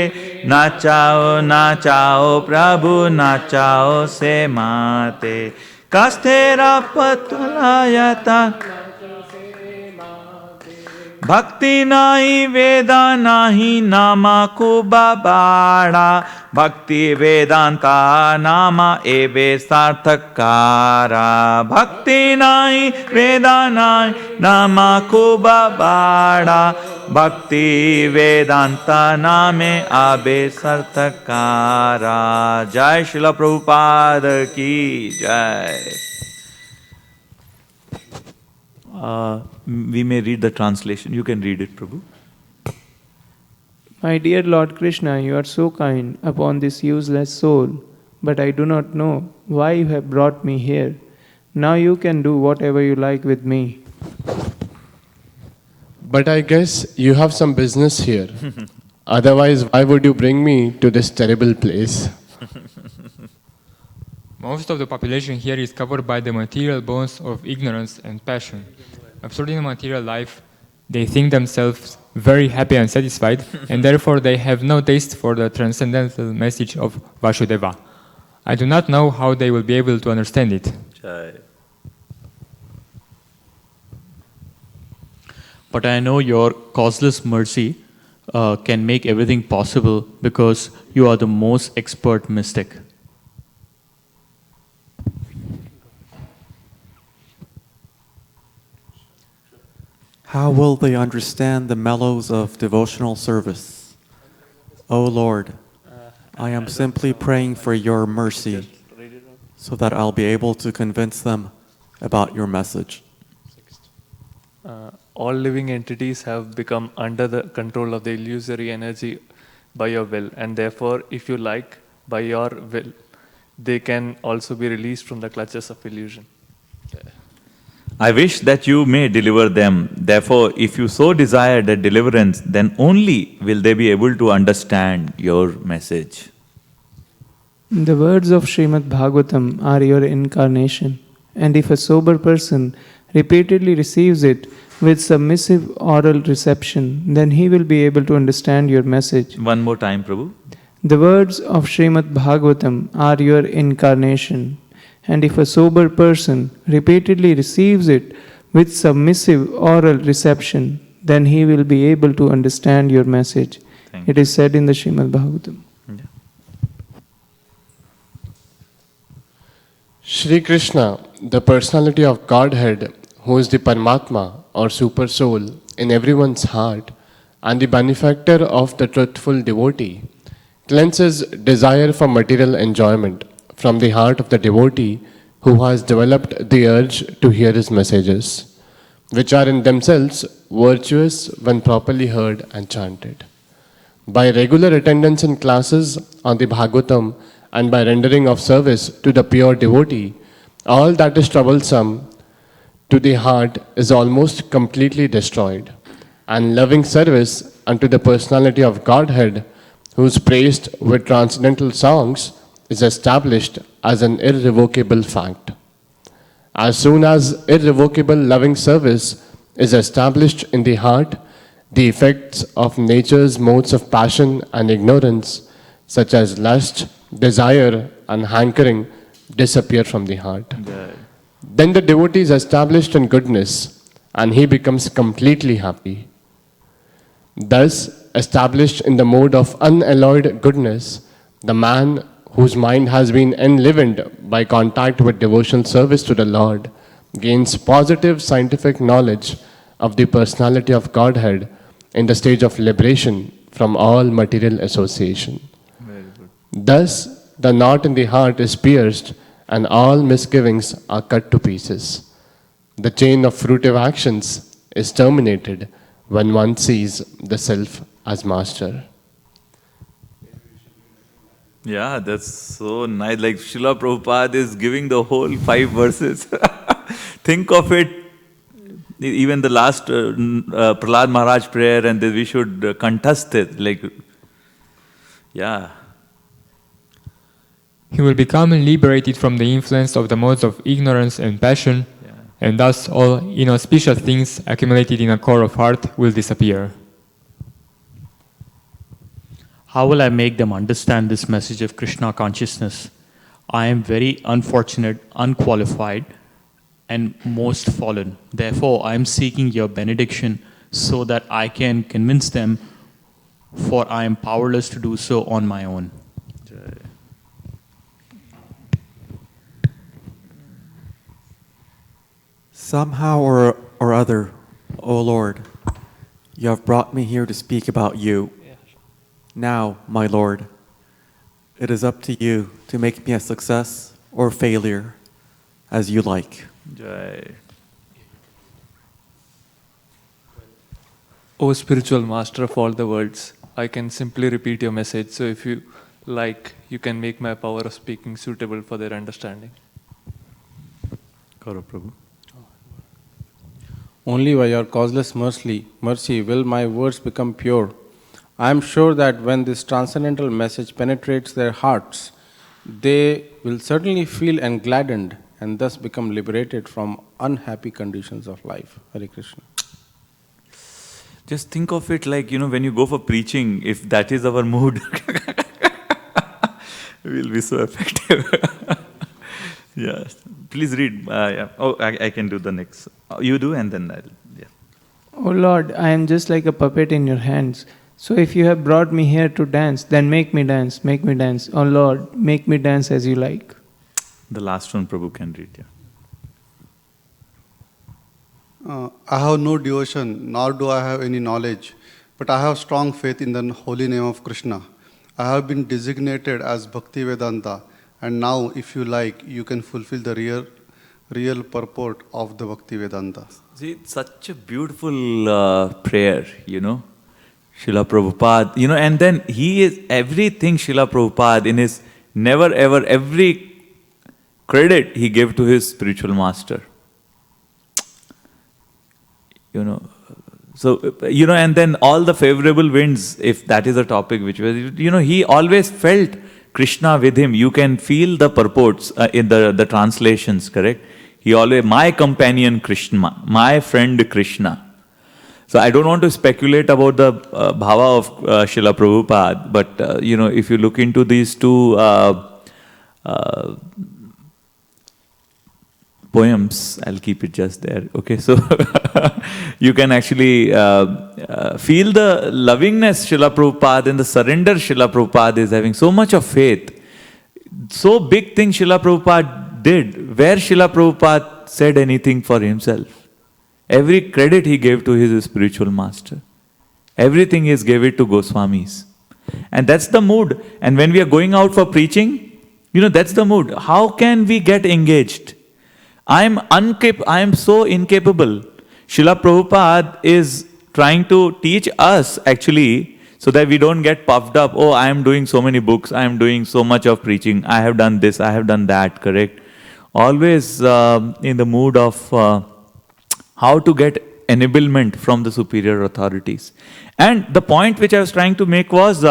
नचाओ प्रभु नचाओ से माते कस्तेरा पुतालयाता भक्ति नाही वेदा नाही नामा कुबा बाड़ा भक्ति वेदांता नामा एवे सार्थकारा भक्ति नाही वेदा नाही नामा कुबा बाड़ा भक्ति वेदांता नामे आबे सार्थकारा जय श्रील प्रभुपाद की जय we may read the translation. You can read it, Prabhu. My dear Lord Krishna, you are so kind upon this useless soul, but I do not know why you have brought me here. Now you can do whatever you like with me. But I guess you have some business here. Otherwise, why would you bring me to this terrible place? Most of the population here is covered by the material bonds of ignorance and passion. Absorbed in material life, they think themselves very happy and satisfied, and therefore they have no taste for the transcendental message of Vasudeva. I do not know how they will be able to understand it. But I know your causeless mercy can make everything possible because you are the most expert mystic. How will they understand the mellows of devotional service? O Lord, I am simply praying for your mercy so that I'll be able to convince them about your message. All living entities have become under the control of the illusory energy by your will, and therefore, if you like, by your will, they can also be released from the clutches of illusion. I wish that you may deliver them. Therefore, if you so desire that deliverance, then only will they be able to understand your message. The words of Srimad Bhagavatam are your incarnation, and if a sober person repeatedly receives it with submissive oral reception, then he will be able to understand your message. One more time, Prabhu. The words of Srimad Bhagavatam are your incarnation, and if a sober person repeatedly receives it with submissive oral reception, then he will be able to understand your message. It is said in the Srimad Bhagavatam. Shri Krishna, the personality of Godhead, who is the Paramatma or Super Soul in everyone's heart and the benefactor of the truthful devotee, cleanses desire for material enjoyment from the heart of the devotee who has developed the urge to hear his messages, which are in themselves virtuous when properly heard and chanted. By regular attendance in classes on the Bhagavatam and by rendering of service to the pure devotee, all that is troublesome to the heart is almost completely destroyed, and loving service unto the personality of Godhead, who is praised with transcendental songs, is established as an irrevocable fact. As soon as irrevocable loving service is established in the heart, the effects of nature's modes of passion and ignorance, such as lust, desire, and hankering, disappear from the heart. Then the devotee is established in goodness, and he becomes completely happy. Thus, established in the mode of unalloyed goodness, the man whose mind has been enlivened by contact with devotional service to the Lord gains positive scientific knowledge of the personality of Godhead in the stage of liberation from all material association. Thus, the knot in the heart is pierced and all misgivings are cut to pieces. The chain of fruitive actions is terminated when one sees the self as master. Yeah, that's so nice. Like Srila Prabhupada is giving the whole 5 verses. Think of it, even the last Prahlad Maharaj prayer, and we should contest it. Like, yeah. He will become liberated from the influence of the modes of ignorance and passion, and thus all inauspicious things accumulated in a core of heart will disappear. How will I make them understand this message of Krishna consciousness? I am very unfortunate, unqualified, and most fallen. Therefore, I am seeking your benediction so that I can convince them, for I am powerless to do so on my own. Somehow or other, O Lord, you have brought me here to speak about you. Now, my Lord, it is up to you to make me a success or failure, as you like. Jai. O spiritual master of all the worlds, I can simply repeat your message, so if you like, you can make my power of speaking suitable for their understanding. Gaurav Prabhu. Only by your causeless mercy will my words become pure. I am sure that when this transcendental message penetrates their hearts, they will certainly feel engladdened and thus become liberated from unhappy conditions of life. Hare Krishna. Just think of it like, when you go for preaching, if that is our mood, we'll be so effective. Yes. Please read. Yeah. Oh, I can do the next. You do, and then I'll. Yeah. Oh Lord, I am just like a puppet in your hands. So if you have brought me here to dance, then make me dance, make me dance. Oh Lord, make me dance as you like. The last one Prabhu can read, yeah. I have no devotion, nor do I have any knowledge, but I have strong faith in the holy name of Krishna. I have been designated as Bhakti Vedanta, and now, if you like, you can fulfill the real purport of the Bhakti Vedanta. See, it's such a beautiful prayer, Srila Prabhupada, and then he is everything Srila Prabhupada in his never ever, every credit he gave to his spiritual master. So, and then all the favorable winds, if that is a topic which was, he always felt Krishna with him. You can feel the purports in the translations, correct? He always, my companion Krishna, my friend Krishna. So I don't want to speculate about the bhava of Srila Prabhupada, but if you look into these two poems, I'll keep it just there. Okay, so you can actually feel the lovingness Srila Prabhupada and the surrender Srila Prabhupada is having. So much of faith. So big thing Srila Prabhupada did, where Srila Prabhupada said anything for himself. Every credit he gave to his spiritual master. Everything he gave it to Goswamis. And that's the mood. And when we are going out for preaching, that's the mood. How can we get engaged? I am so incapable. Srila Prabhupada is trying to teach us actually so that we don't get puffed up. Oh, I am doing so many books. I am doing so much of preaching. I have done this. I have done that. Correct? Always in the mood of how to get enablement from the superior authorities. And the point which I was trying to make was,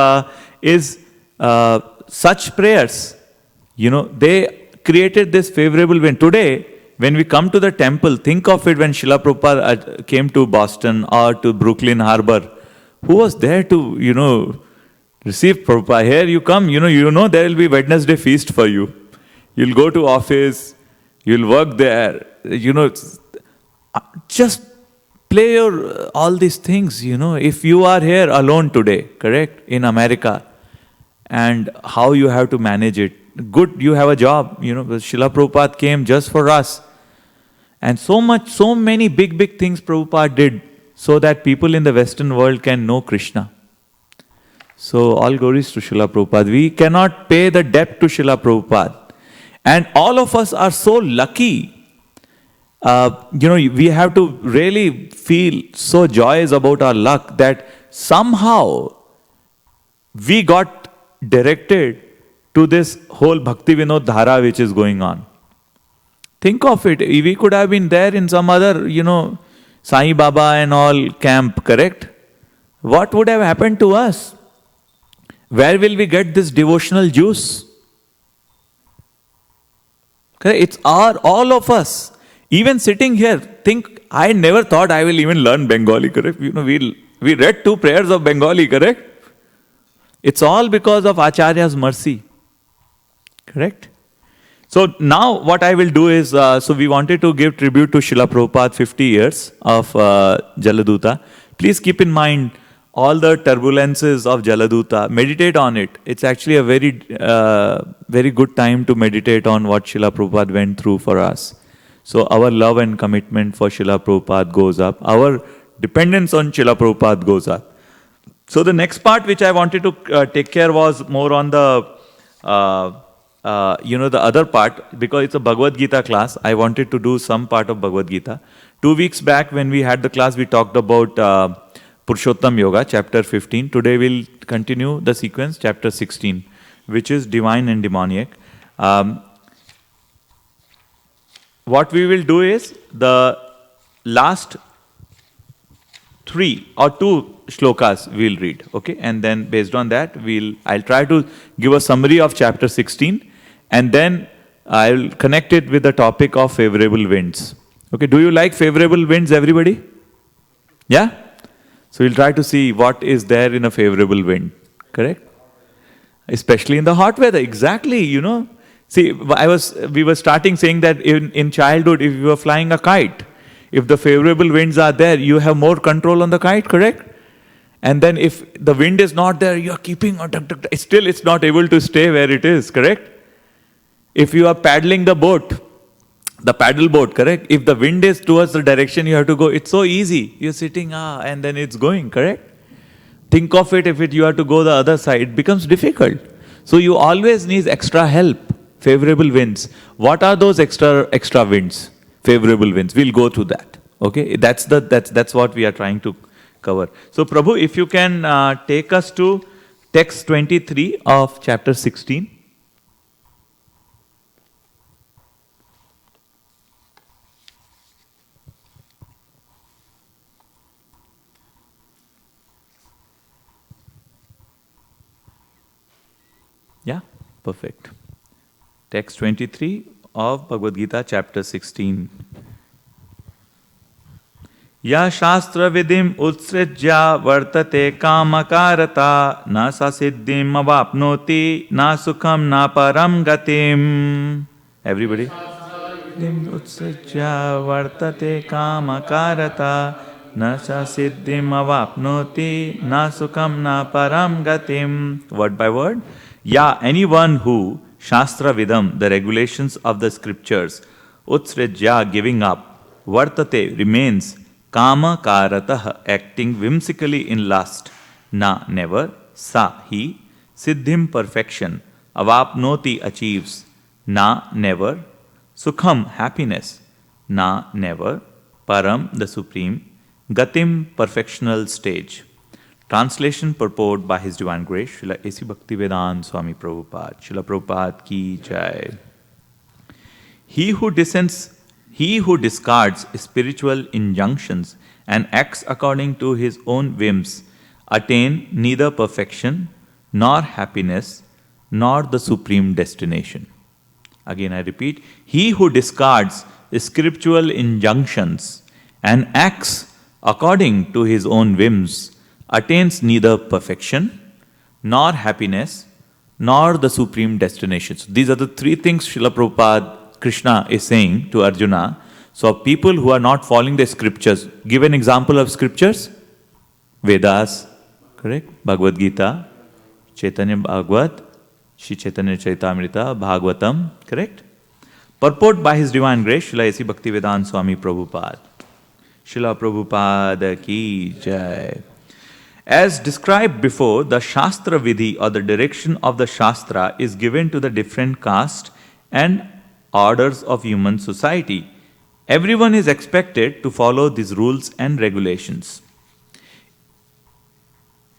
such prayers, they created this favorable wind. Today, when we come to the temple, think of it when Srila Prabhupada came to Boston or to Brooklyn Harbor. Who was there to, receive Prabhupada? Here you come, there will be Wednesday feast for you. You'll go to office, you'll work there, just play all these things, If you are here alone today, correct, in America, and how you have to manage it. Good, you have a job, Srila Prabhupada came just for us. And so many big things Prabhupada did so that people in the Western world can know Krishna. So all glories to Srila Prabhupada. We cannot pay the debt to Srila Prabhupada. And all of us are so lucky. We have to really feel so joyous about our luck that somehow we got directed to this whole Bhakti Vinod Dhara which is going on. Think of it, we could have been there in some other, Sai Baba and all camp, correct? What would have happened to us? Where will we get this devotional juice? Okay, it's all of us. Even sitting here, I never thought I will even learn Bengali, correct? We read 2 prayers of Bengali, correct? It's all because of Acharya's mercy, correct? So now what I will do is, so we wanted to give tribute to Srila Prabhupada 50 years of Jaladuta. Please keep in mind all the turbulences of Jaladuta. Meditate on it. It's actually a very good time to meditate on what Srila Prabhupada went through for us. So our love and commitment for Srila Prabhupada goes up. Our dependence on Srila Prabhupada goes up. So the next part which I wanted to take care was more on the the other part, because it's a Bhagavad Gita class. I wanted to do some part of Bhagavad Gita. 2 weeks back when we had the class, we talked about Purushottam Yoga, chapter 15. Today we'll continue the sequence, chapter 16, which is divine and demoniac. What we will do is the last 3 or 2 shlokas we'll read, okay? And then based on that, I'll try to give a summary of chapter 16, and then I'll connect it with the topic of favorable winds. Okay, do you like favorable winds, everybody? Yeah? So we'll try to see what is there in a favorable wind, correct? Especially in the hot weather, exactly, See, we were starting saying that in childhood, if you were flying a kite, if the favorable winds are there, you have more control on the kite, correct? And then if the wind is not there, you are keeping, still it's not able to stay where it is, correct? If you are paddling the boat the paddle boat, correct? If the wind is towards the direction you have to go, it's so easy. You're sitting, and then it's going, correct? Think of it, if you have to go the other side, it becomes difficult. So you always need extra help, favorable winds. What are those extra winds? Favorable winds. We'll go through that. Okay, that's what we are trying to cover. So Prabhu, if you can take us to text 23 of chapter 16. Yeah, perfect. Text 23 of Bhagavad Gita, chapter 16. Ya shastra vidim utsrijya vartate kamakarata na sasiddhim avapnoti na sukham na param gatim. Everybody. Vidim utsrijya vartate kamakarata na sasiddhim avapnoti na sukham na param gatim. Word by word. Ya, anyone who, Shastra Vidam, the regulations of the scriptures, Utsrajya, giving up, Vartate, remains, Kama Karatah, acting whimsically in lust, Na, never, Sa, he, Siddhim, perfection, Avapnoti, achieves, Na, never, Sukham, happiness, Na, never, Param, the supreme, Gatim, perfectional stage. Translation purport by His Divine Grace, Srila A.C. Bhaktivedanta Swami Prabhupada. Srila Prabhupada ki jai. He who discards spiritual injunctions and acts according to his own whims attain neither perfection nor happiness nor the supreme destination. Again I repeat, he who discards scriptural injunctions and acts according to his own whims attains neither perfection, nor happiness, nor the supreme destination. So these are the three things Srila Prabhupada, Krishna is saying to Arjuna. So people who are not following the scriptures, give an example of scriptures. Vedas, correct? Bhagavad Gita, Chaitanya Bhagavat, Shri Chaitanya Charitamrita, Bhagavatam, correct? Purport by His Divine Grace, Srila A.C. Bhaktivedanta Swami Prabhupada. Srila Prabhupada ki jai. As described before, the Shastra Vidhi or the direction of the Shastra is given to the different castes and orders of human society. Everyone is expected to follow these rules and regulations.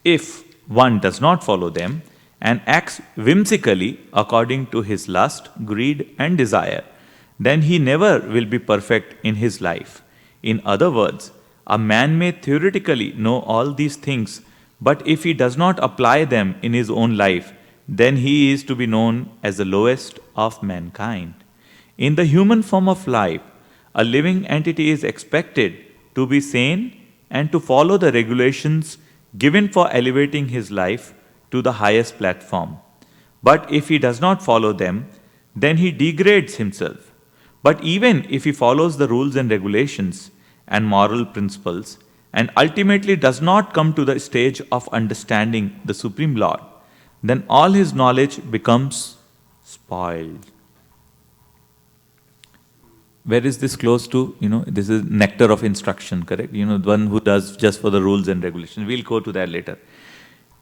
If one does not follow them and acts whimsically according to his lust, greed and desire, then he never will be perfect in his life. In other words, a man may theoretically know all these things, but if he does not apply them in his own life, then he is to be known as the lowest of mankind. In the human form of life, a living entity is expected to be sane and to follow the regulations given for elevating his life to the highest platform. But if he does not follow them, then he degrades himself. But even if he follows the rules and regulations and moral principles, and ultimately does not come to the stage of understanding the Supreme Lord, then all his knowledge becomes spoiled. Where is this close to? This is nectar of instruction, correct? One who does just for the rules and regulations. We'll go to that later.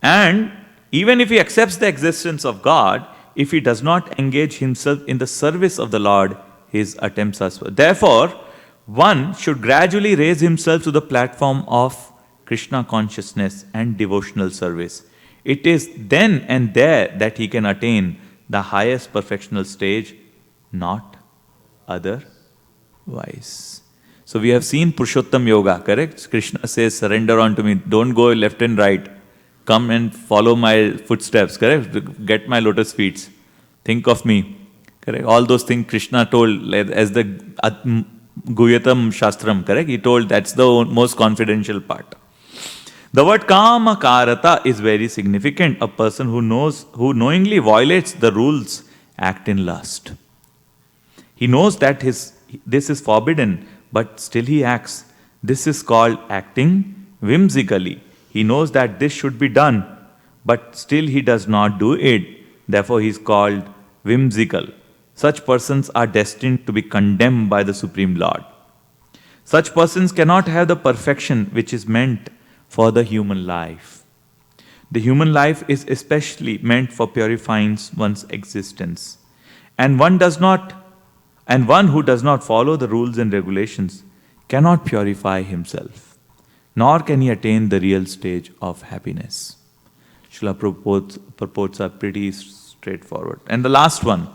And even if he accepts the existence of God, if he does not engage himself in the service of the Lord, his attempts are spoiled. Therefore, one should gradually raise himself to the platform of Krishna consciousness and devotional service. It is then and there that he can attain the highest perfectional stage, not otherwise. So we have seen Purushottam Yoga, correct? Krishna says, surrender unto me, don't go left and right. Come and follow my footsteps, correct? Get my lotus feet. Think of me, correct? All those things Krishna told as the Guhyatam Shastram, correct? He told that's the most confidential part. The word Kama Karata is very significant. A person who knowingly violates the rules act in lust. He knows that this is forbidden, but still he acts. This is called acting whimsically. He knows that this should be done, but still he does not do it. Therefore he is called whimsical. Such persons are destined to be condemned by the Supreme Lord. Such persons cannot have the perfection which is meant for the human life. The human life is especially meant for purifying one's existence. And one who does not follow the rules and regulations cannot purify himself, nor can he attain the real stage of happiness. Srila purports are pretty straightforward. And the last one.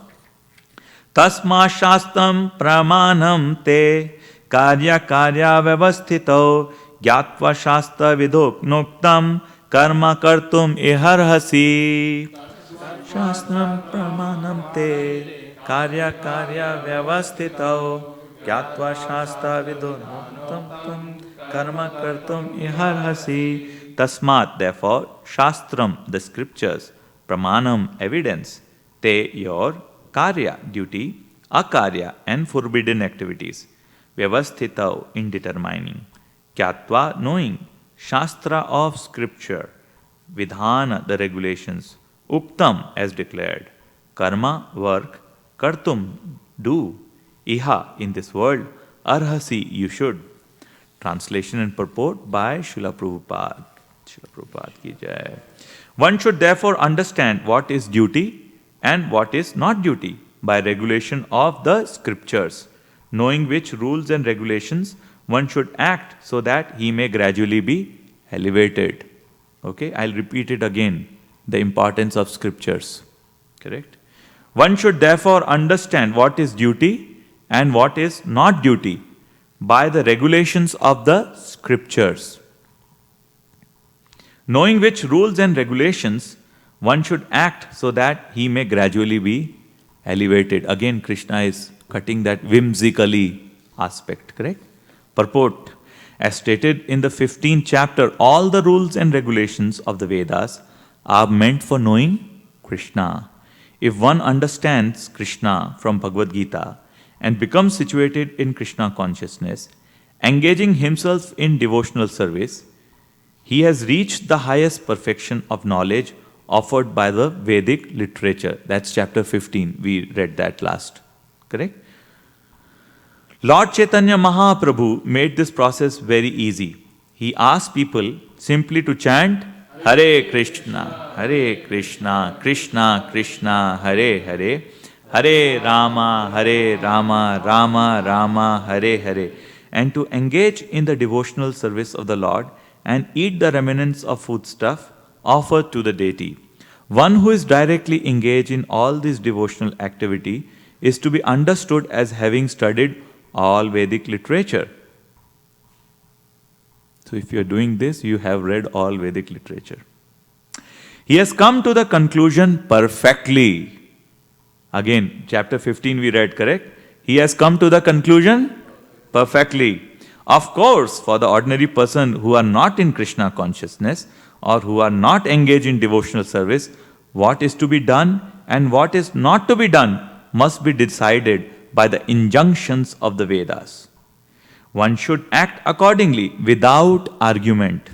Tasma shastam pramanam te karya vyavasthito gyatva shastra vidoknoktam karma kartum iharhasi. Shastram pramanam te karya vyavasthito gyatva shastra vidoknoktam karma kartum iharhasi. Tasmat, therefore, shastram, the scriptures, pramanam, evidence, te, your karya, duty, akarya, and forbidden activities, vyavasthitau, in determining, kyatva, knowing, shastra of scripture, vidhana, the regulations, uktam, as declared, karma, work, kartum, do, iha, in this world, arhasi, you should. Translation and purport by Srila Prabhupada. Srila Prabhupada ki jai. One should therefore understand what is duty and what is not duty by regulation of the scriptures, knowing which rules and regulations one should act so that he may gradually be elevated. Okay, I'll repeat it again, the importance of scriptures. Correct? One should therefore understand what is duty and what is not duty by the regulations of the scriptures, knowing which rules and regulations one should act so that he may gradually be elevated. Again, Krishna is cutting that whimsically aspect, correct? Purport. As stated in the 15th chapter, all the rules and regulations of the Vedas are meant for knowing Krishna. If one understands Krishna from Bhagavad Gita and becomes situated in Krishna consciousness, engaging himself in devotional service, he has reached the highest perfection of knowledge offered by the Vedic literature. That's chapter 15. We read that last. Correct? Lord Chaitanya Mahaprabhu made this process very easy. He asked people simply to chant Hare Krishna, Krishna Krishna, Hare Hare, Hare Rama, Rama Rama, Hare Hare, and to engage in the devotional service of the Lord and eat the remnants of foodstuff offered to the deity. One who is directly engaged in all this devotional activity is to be understood as having studied all Vedic literature. So if you are doing this, you have read all Vedic literature. He has come to the conclusion perfectly. Again, chapter 15 we read, correct? He has come to the conclusion perfectly. Of course, for the ordinary person who are not in Krishna consciousness or who are not engaged in devotional service, what is to be done and what is not to be done must be decided by the injunctions of the Vedas. One should act accordingly without argument.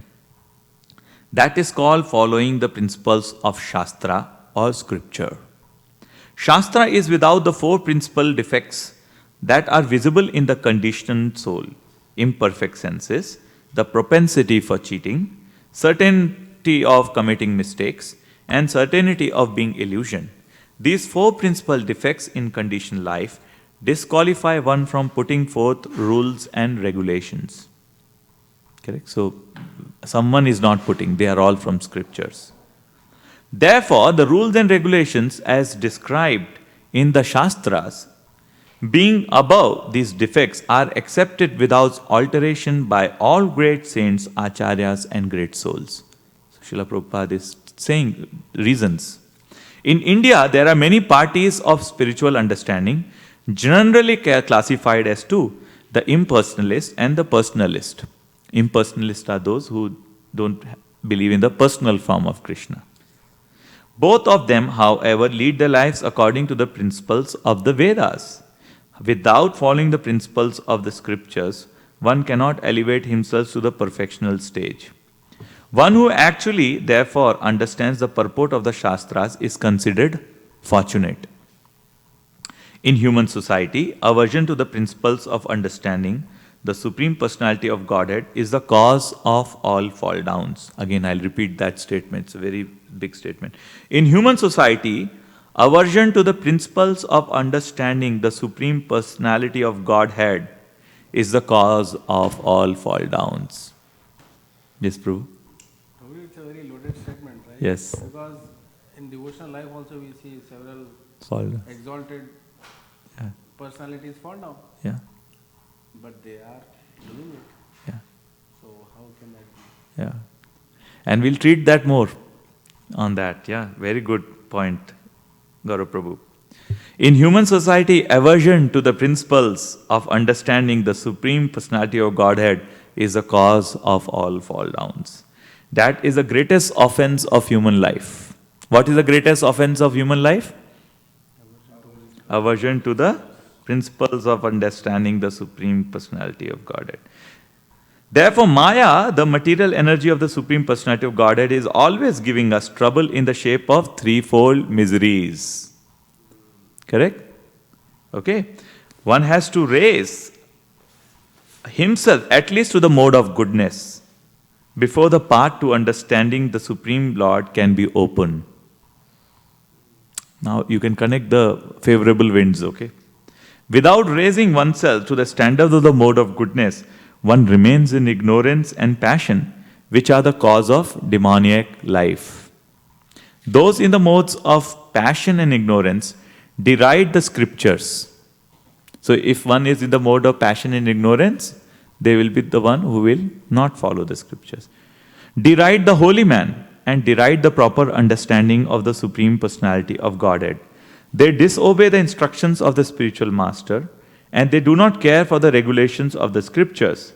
That is called following the principles of Shastra or scripture. Shastra is without the four principal defects that are visible in the conditioned soul: imperfect senses, the propensity for cheating, certainty of committing mistakes, and certainty of being illusion. These four principal defects in conditioned life disqualify one from putting forth rules and regulations. Correct? So, someone is not putting, they are all from scriptures. Therefore, the rules and regulations as described in the Shastras, being above these defects, are accepted without alteration by all great saints, acharyas, and great souls. So, Srila Prabhupada is saying reasons. In India, there are many parties of spiritual understanding, generally classified as two: the impersonalist and the personalist. Impersonalists are those who don't believe in the personal form of Krishna. Both of them, however, lead their lives according to the principles of the Vedas. Without following the principles of the scriptures, one cannot elevate himself to the perfectional stage. One who actually, therefore, understands the purport of the Shastras is considered fortunate. In human society, aversion to the principles of understanding the Supreme Personality of Godhead is the cause of all fall downs. Again, I'll repeat that statement. It's a very big statement. In human society, aversion to the principles of understanding the Supreme Personality of Godhead is the cause of all fall downs. Yes, Prabhu? It's a very loaded statement, right? Yes. Because in devotional life also we see several Fall. exalted Yeah. personalities fall down. Yeah. But they are doing it. Yeah. So how can that be? Yeah. And we'll treat that more on that. Yeah. Very good point, Gaurav Prabhu. In human society, aversion to the principles of understanding the Supreme Personality of Godhead is the cause of all fall downs. That is the greatest offense of human life. What is the greatest offense of human life? Aversion to the principles of understanding the Supreme Personality of Godhead. Therefore, Maya, the material energy of the Supreme Personality of Godhead, is always giving us trouble in the shape of threefold miseries. Correct? Okay? One has to raise himself at least to the mode of goodness before the path to understanding the Supreme Lord can be open. Now you can connect the favorable winds, okay? Without raising oneself to the standard of the mode of goodness, one remains in ignorance and passion, which are the cause of demoniac life. Those in the modes of passion and ignorance deride the scriptures. So if one is in the mode of passion and ignorance, they will be the one who will not follow the scriptures. Deride the holy man and deride the proper understanding of the Supreme Personality of Godhead. They disobey the instructions of the spiritual master and they do not care for the regulations of the scriptures.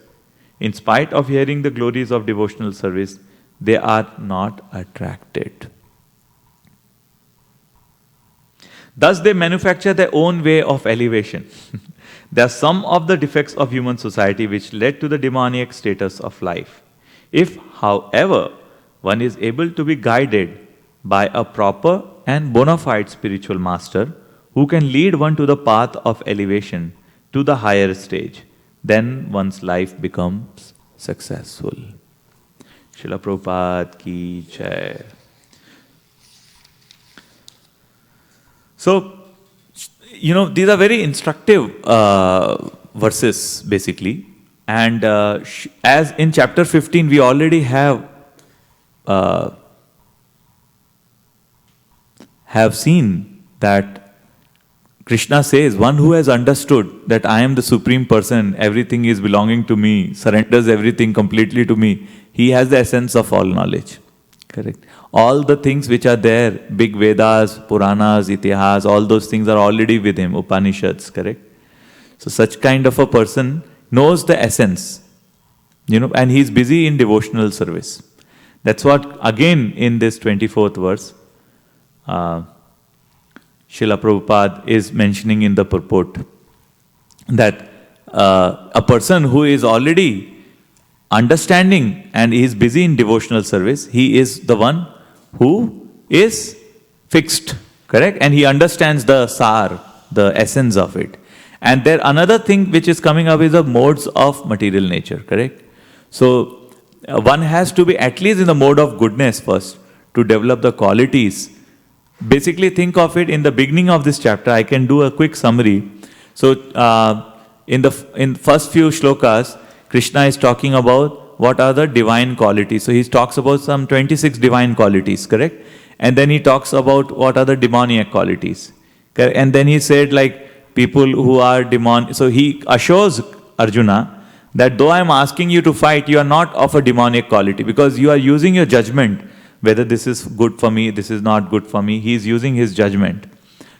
In spite of hearing the glories of devotional service, they are not attracted. Thus they manufacture their own way of elevation. They are some of the defects of human society which led to the demoniac status of life. If, however, one is able to be guided by a proper and bona fide spiritual master who can lead one to the path of elevation to the higher stage, then one's life becomes successful. Srila Prabhupada ki jai. So, these are very instructive verses basically. And as in chapter 15, we already have seen that Krishna says, one who has understood that I am the Supreme Person, everything is belonging to me, surrenders everything completely to me, he has the essence of all knowledge. Correct. All the things which are there, big Vedas, Puranas, Itihas, all those things are already with him, Upanishads, correct? So such kind of a person knows the essence, and he is busy in devotional service. That's what, again, in this 24th verse, Srila Prabhupada is mentioning in the purport that a person who is already understanding and is busy in devotional service, he is the one who is fixed, correct? And he understands the sar, the essence of it. And there another thing which is coming up is the modes of material nature, correct? So one has to be at least in the mode of goodness first to develop the qualities. Basically think of it in the beginning of this chapter. I can do a quick summary. So in first few shlokas, Krishna is talking about what are the divine qualities. So he talks about some 26 divine qualities, correct? And then he talks about what are the demoniac qualities. Correct? And then he said like people who are demon. So he assures Arjuna that though I am asking you to fight, you are not of a demoniac quality because you are using your judgment whether this is good for me, this is not good for me. He is using his judgment.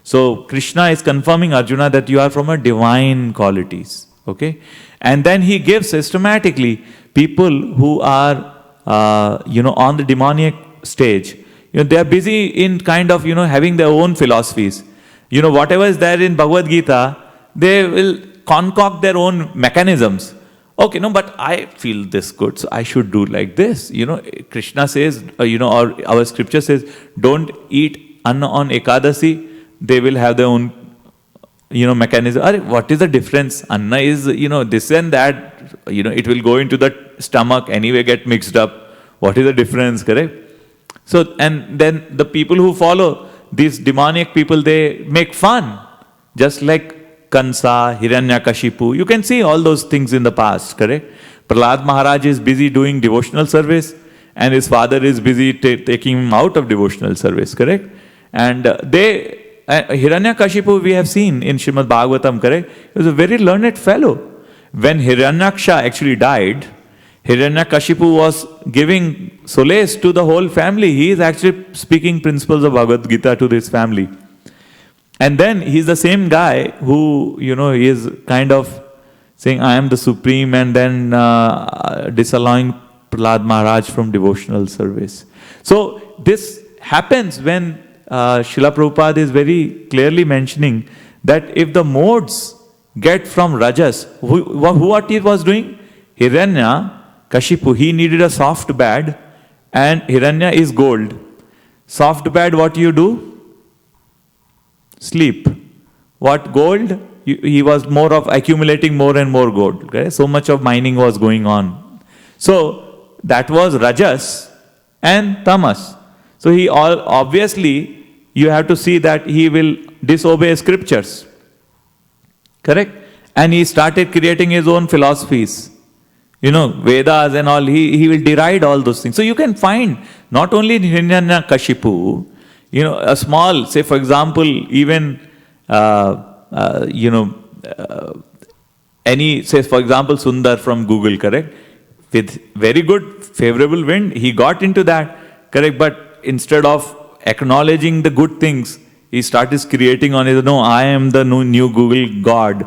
So Krishna is confirming Arjuna that you are from a divine qualities. Okay? And then he gives systematically people who are, on the demoniac stage. They are busy in kind of, having their own philosophies. Whatever is there in Bhagavad Gita, they will concoct their own mechanisms. Okay, no, but I feel this good, so I should do like this. Krishna says, or our scripture says, don't eat anna on Ekadasi. They will have their own, mechanism. What is the difference? Anna is, this and that, it will go into the stomach anyway, get mixed up. What is the difference, correct? So, and then the people who follow, these demonic people, they make fun. Just like Kansa, Hiranyakashipu, you can see all those things in the past, correct? Prahlad Maharaj is busy doing devotional service and his father is busy taking him out of devotional service, correct? And Hiranyakashipu we have seen in Srimad Bhagavatam, correct? He was a very learned fellow. When Hiranyaksha actually died, Hiranyakashipu was giving solace to the whole family. He is actually speaking principles of Bhagavad Gita to this family. And then he's the same guy who, he is kind of saying, I am the supreme, and then disallowing Prahlad Maharaj from devotional service. So this happens when Srila Prabhupada is very clearly mentioning that if the modes get from Rajas, what he was doing? Hiranyakashipu, he needed a soft bed, and Hiranya is gold. Soft bed, what you do? Sleep. What gold? He was more of accumulating more and more gold. Okay? So much of mining was going on. So that was Rajas and Tamas. So obviously you have to see that he will disobey scriptures. Correct? And he started creating his own philosophies. Vedas and all, he will deride all those things. So you can find not only in Hiranyakashipu, a small, say for example, even, any, say for example, Sundar from Google, correct? With very good, favorable wind, he got into that, correct? But instead of acknowledging the good things, he started creating on his, I am the new Google God.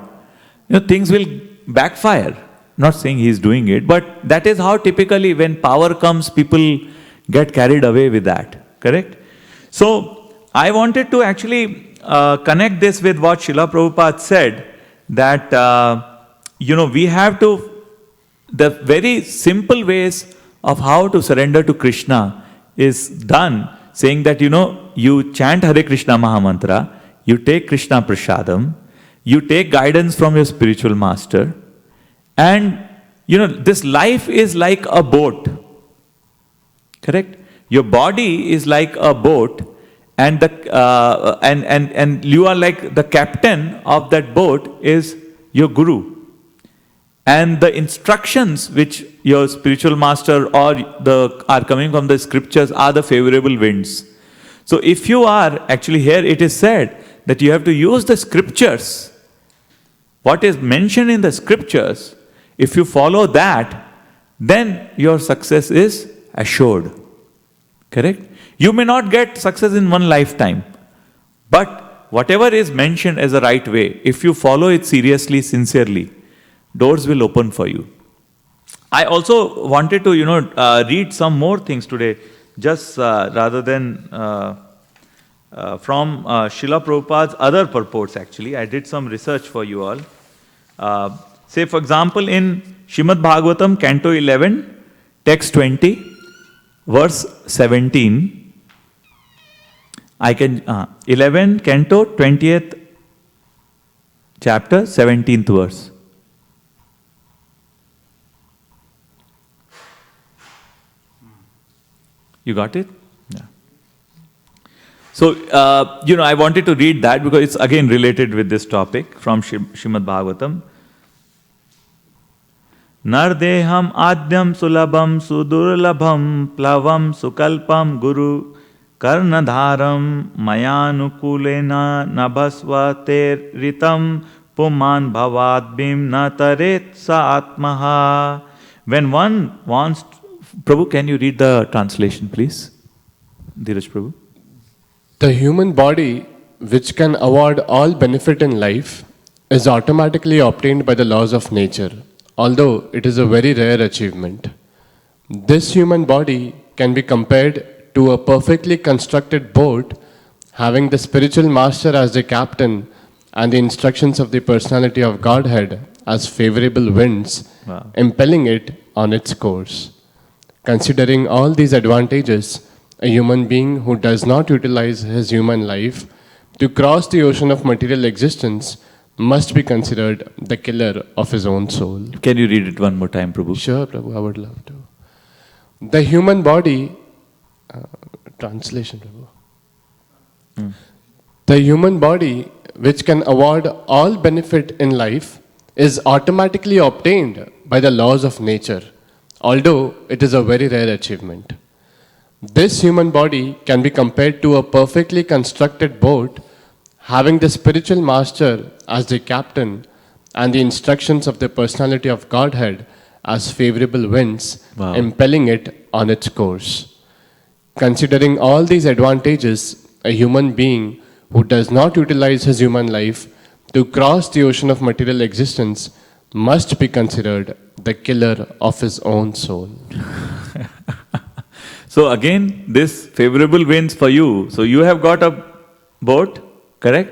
Things will backfire. Not saying he is doing it, but that is how typically when power comes, people get carried away with that, correct? So, I wanted to actually connect this with what Srila Prabhupada said, that, we have to, the very simple ways of how to surrender to Krishna is done, saying that, you chant Hare Krishna Mahamantra, you take Krishna Prasadam, you take guidance from your spiritual master, and, this life is like a boat, correct? Your body is like a boat, and and you are like the captain of that boat is your guru. And the instructions which your spiritual master are coming from the scriptures are the favorable winds. So if you are, actually here it is said that you have to use the scriptures. What is mentioned in the scriptures, if you follow that, then your success is assured. Correct? You may not get success in one lifetime, but whatever is mentioned as the right way, if you follow it seriously, sincerely, doors will open for you. I also wanted to, read some more things today, just rather than from Srila Prabhupada's other purports actually. I did some research for you all. Say for example in Srimad Bhagavatam, Canto 11, text 20, verse 17. I can, 11, Canto, 20th chapter, 17th verse. You got it? Yeah. So, I wanted to read that because it's again related with this topic from Srimad Bhagavatam. Nardeham adyam sulabham sudurlabham plavam sukalpam guru karnadharam mayanukulena nabhasvater ritam puman bhavadbim nataret sa atmaha. When one wants, Prabhu, can you read the translation please? Dheeraj Prabhu. The human body, which can award all benefit in life, is automatically obtained by the laws of nature, although it is a very rare achievement. This human body can be compared to a perfectly constructed boat having the spiritual master as the captain and the instructions of the personality of Godhead as favorable winds, impelling it on its course. Considering all these advantages, a human being who does not utilize his human life to cross the ocean of material existence must be considered the killer of his own soul. Can you read it one more time, Prabhu? Sure, Prabhu, I would love to. The human body, translation, Prabhu. The human body, which can award all benefit in life, is automatically obtained by the laws of nature, although it is a very rare achievement. This human body can be compared to a perfectly constructed boat having the spiritual master as the captain and the instructions of the personality of Godhead as favorable winds, impelling it on its course. Considering all these advantages, a human being who does not utilize his human life to cross the ocean of material existence must be considered the killer of his own soul. So again, this favorable winds for you. So you have got a boat, correct?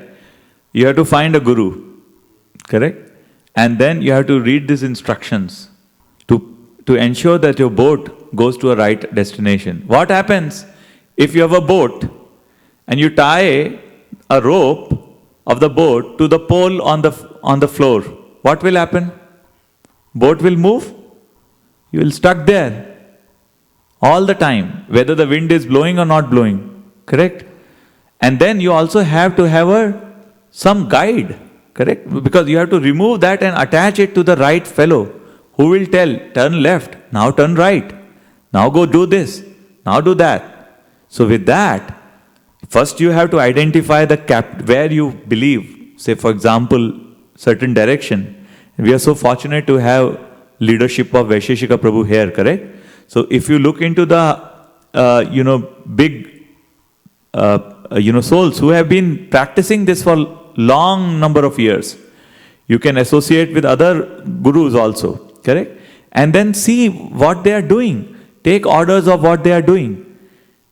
You have to find a guru, correct? And then you have to read these instructions to ensure that your boat goes to a right destination. What happens if you have a boat and you tie a rope of the boat to the pole on the floor? What will happen? Boat will move. You will stuck there all the time, whether the wind is blowing or not blowing, correct? And then you also have to have some guide, correct? Because you have to remove that and attach it to the right fellow who will tell, turn left, now turn right, now go do this, now do that. So with that, first you have to identify where you believe, say for example, certain direction. We are so fortunate to have leadership of Vaisheshika Prabhu here, correct? So if you look into the, big, souls who have been practicing this for long number of years, you can associate with other gurus also, correct? And then see what they are doing. Take orders of what they are doing.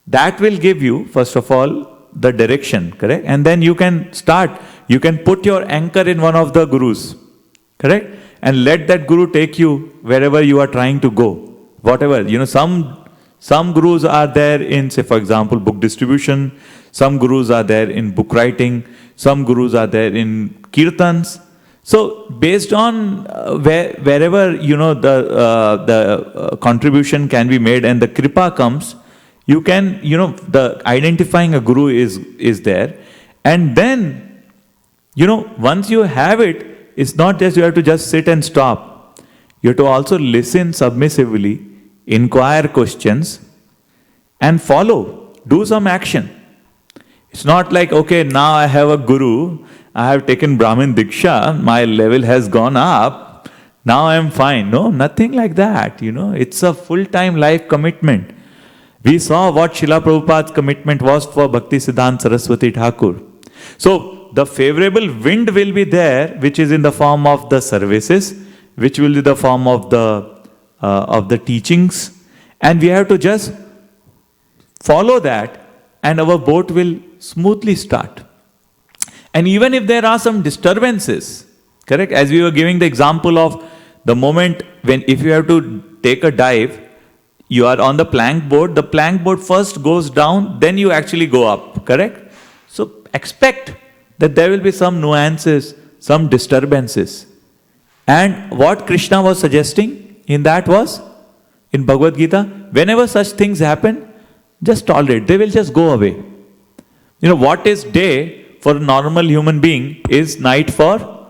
That will give you, first of all, the direction, correct? And then you can start. You can put your anchor in one of the gurus, correct? And let that guru take you wherever you are trying to go. Whatever, some gurus are there in, say for example, book distribution. Some gurus are there in book writing. Some gurus are there in kirtans. So based on wherever the contribution can be made and the kripa comes, you can the identifying a guru is there, and then once you have it, it's not just you have to just sit and stop. You have to also listen submissively, inquire questions, and follow. Do some action. It's not like, okay, now I have a guru, I have taken Brahmin Diksha, my level has gone up, now I am fine. No, nothing like that, It's a full-time life commitment. We saw what Srila Prabhupada's commitment was for Bhakti Siddhanta Saraswati Thakur. So, the favorable wind will be there, which is in the form of the services, which will be the form of the teachings, and we have to just follow that, and our boat will smoothly start. And even if there are some disturbances, correct? As we were giving the example of the moment if you have to take a dive, you are on the plank board, the plank board first goes down, then you actually go up, correct? So expect that there will be some nuances, some disturbances. And what Krishna was suggesting in that was, in Bhagavad Gita, whenever such things happen, just tolerate, they will just go away. What is day for a normal human being is night for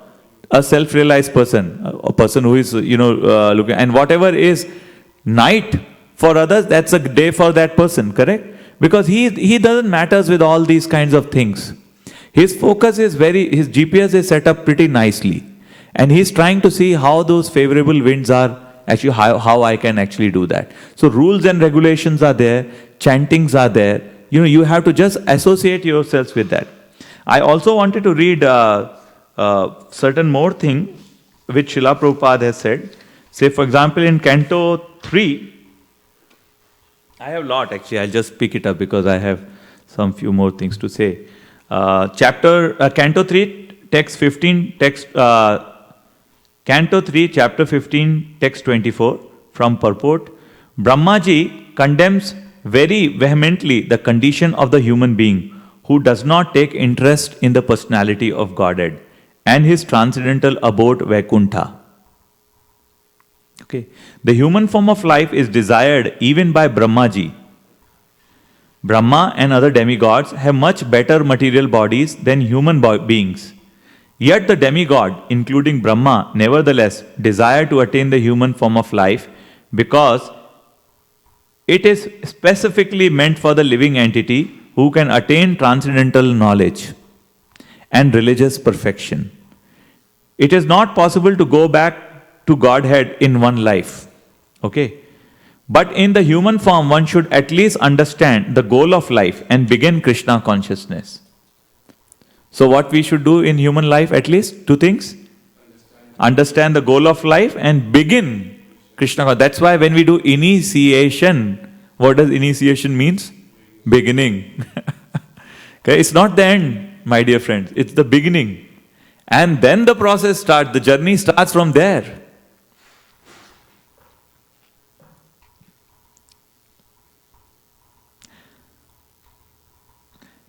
a self-realized person, a person who is, looking, and whatever is night for others, that's a day for that person, correct? Because he doesn't matters with all these kinds of things. His focus is his GPS is set up pretty nicely. And he's trying to see how those favorable winds are, actually how I can actually do that. So rules and regulations are there, chantings are there. You have to just associate yourselves with that. I also wanted to read certain more thing which Srila Prabhupada has said. Say for example in Canto 3, I have a lot actually, I'll just pick it up because I have some few more things to say. Canto 3, text 15, Canto 3, chapter 15, text 24, from purport. Brahmaji condemns very vehemently the condition of the human being who does not take interest in the personality of Godhead and his transcendental abode Vaikuntha. Okay. The human form of life is desired even by Brahmaji. Brahma and other demigods have much better material bodies than human beings. Yet the demigod, including Brahma, nevertheless desire to attain the human form of life because it is specifically meant for the living entity who can attain transcendental knowledge and religious perfection. It is not possible to go back to Godhead in one life. Okay? But in the human form, one should at least understand the goal of life and begin Krishna consciousness. So what we should do in human life, at least 2 things? Understand the goal of life and begin Krishna. That's why when we do initiation, what does initiation means? Beginning. Okay, it's not the end, my dear friends. It's the beginning. And then the process starts, the journey starts from there.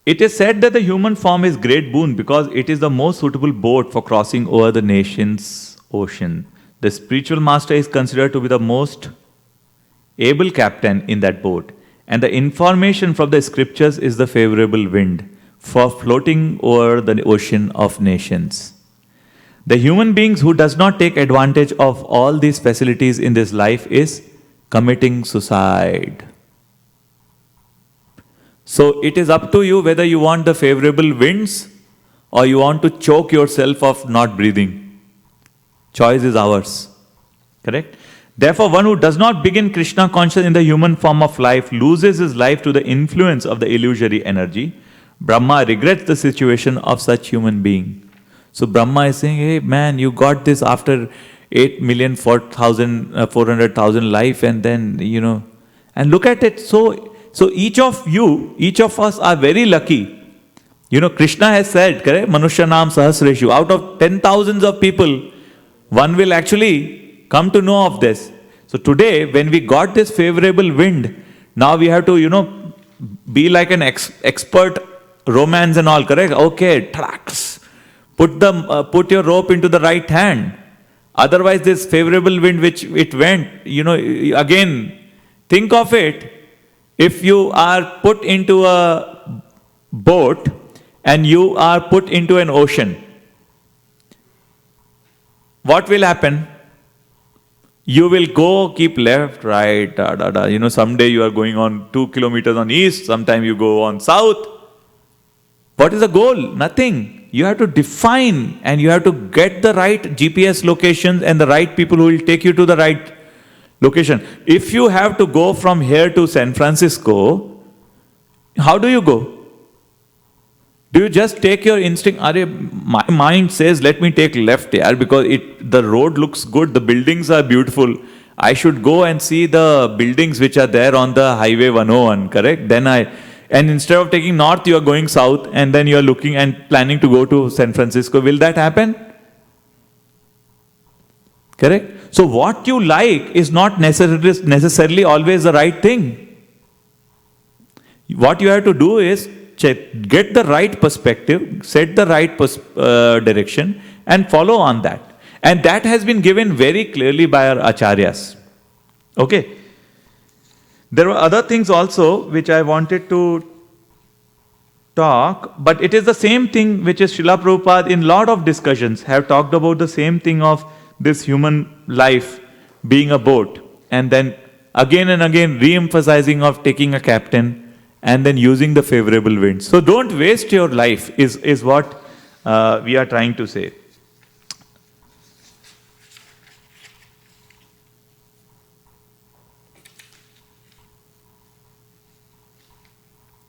It is said that the human form is great boon because it is the most suitable boat for crossing over the nation's ocean. The spiritual master is considered to be the most able captain in that boat. And the information from the scriptures is the favorable wind for floating over the ocean of nations. The human beings who does not take advantage of all these facilities in this life is committing suicide. So it is up to you whether you want the favorable winds or you want to choke yourself of not breathing. Choice is ours. Correct? Therefore, one who does not begin Krishna consciousness in the human form of life loses his life to the influence of the illusory energy. Brahma regrets the situation of such human being. So Brahma is saying, hey man, you got this after 8,400,000 life and then, and look at it. So each of us are very lucky. Krishna has said, correct? Manushanam Sahasreshu. Out of 10,000s of people, one will actually come to know of this. So today, when we got this favorable wind, now we have to, be like an expert romance and all, correct? Okay, tracks. Put your rope into the right hand. Otherwise, this favorable wind which it went, again, think of it. If you are put into a boat and you are put into an ocean, what will happen? You will go, keep left, right, someday you are going on 2 kilometers on east, sometime you go on south. What is the goal? Nothing. You have to define and you have to get the right GPS locations and the right people who will take you to the right location. If you have to go from here to San Francisco, how do you go? Do you just take your instinct? My mind says, let me take left here because the road looks good, the buildings are beautiful. I should go and see the buildings which are there on the highway 101, correct? And instead of taking north, you are going south and then you are looking and planning to go to San Francisco. Will that happen? Correct? So what you like is not necessarily always the right thing. What you have to do is get the right perspective, set the right direction and follow on that. And that has been given very clearly by our acharyas. Okay. There were other things also which I wanted to talk, but it is the same thing which is Srila Prabhupada in lot of discussions have talked about the same thing of this human life being a boat and then again and again re-emphasizing of taking a captain and then using the favorable winds. So don't waste your life is what we are trying to say.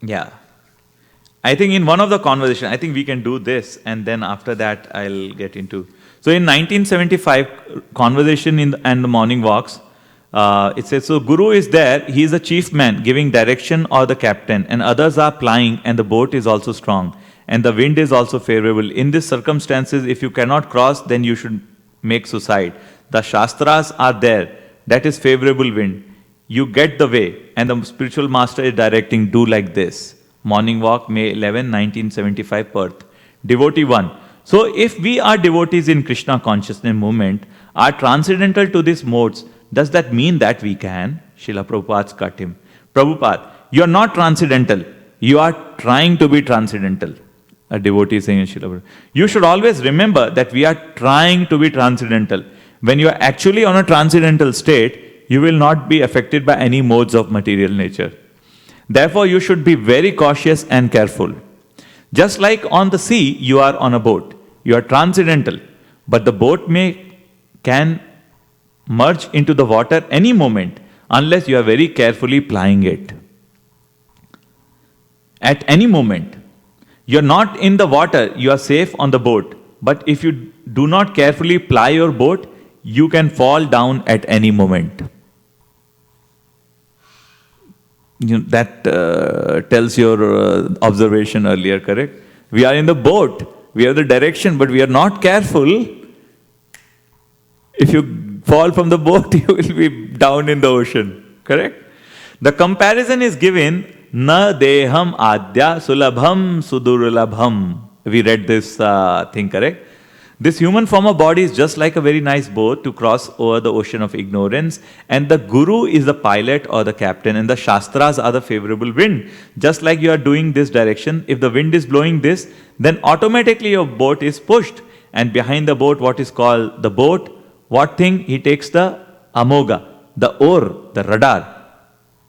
Yeah. I think in one of the conversations, I think we can do this and then after that I'll get into. So in 1975, conversation and the morning walks, it says, so Guru is there, he is the chief man giving direction or the captain and others are plying and the boat is also strong and the wind is also favorable. In these circumstances, if you cannot cross, then you should make suicide. The Shastras are there, that is favorable wind. You get the way and the spiritual master is directing, do like this. Morning walk, May 11, 1975, Perth. Devotee 1. So if we are devotees in Krishna consciousness movement, are transcendental to these modes, does that mean that we can? Srila Prabhupada's cut him. Prabhupada, you are not transcendental. You are trying to be transcendental. A devotee saying, Srila Prabhupada, you should always remember that we are trying to be transcendental. When you are actually on a transcendental state, you will not be affected by any modes of material nature. Therefore, you should be very cautious and careful. Just like on the sea, you are on a boat. You are transcendental. But the boat can merge into the water any moment unless you are very carefully plying it. At any moment. You are not in the water, you are safe on the boat. But if you do not carefully ply your boat, you can fall down at any moment. That tells your observation earlier, correct? We are in the boat, we have the direction, but we are not careful. If you fall from the boat, you will be down in the ocean, correct? The comparison is given, na deham adya sulabham sudurlabham. We read this thing, correct? This human form of body is just like a very nice boat to cross over the ocean of ignorance, and the guru is the pilot or the captain, and the shastras are the favorable wind. Just like you are doing this direction, if the wind is blowing this, then automatically your boat is pushed, and behind the boat, what is called the boat, what thing? He takes the amoga, the oar, the radar,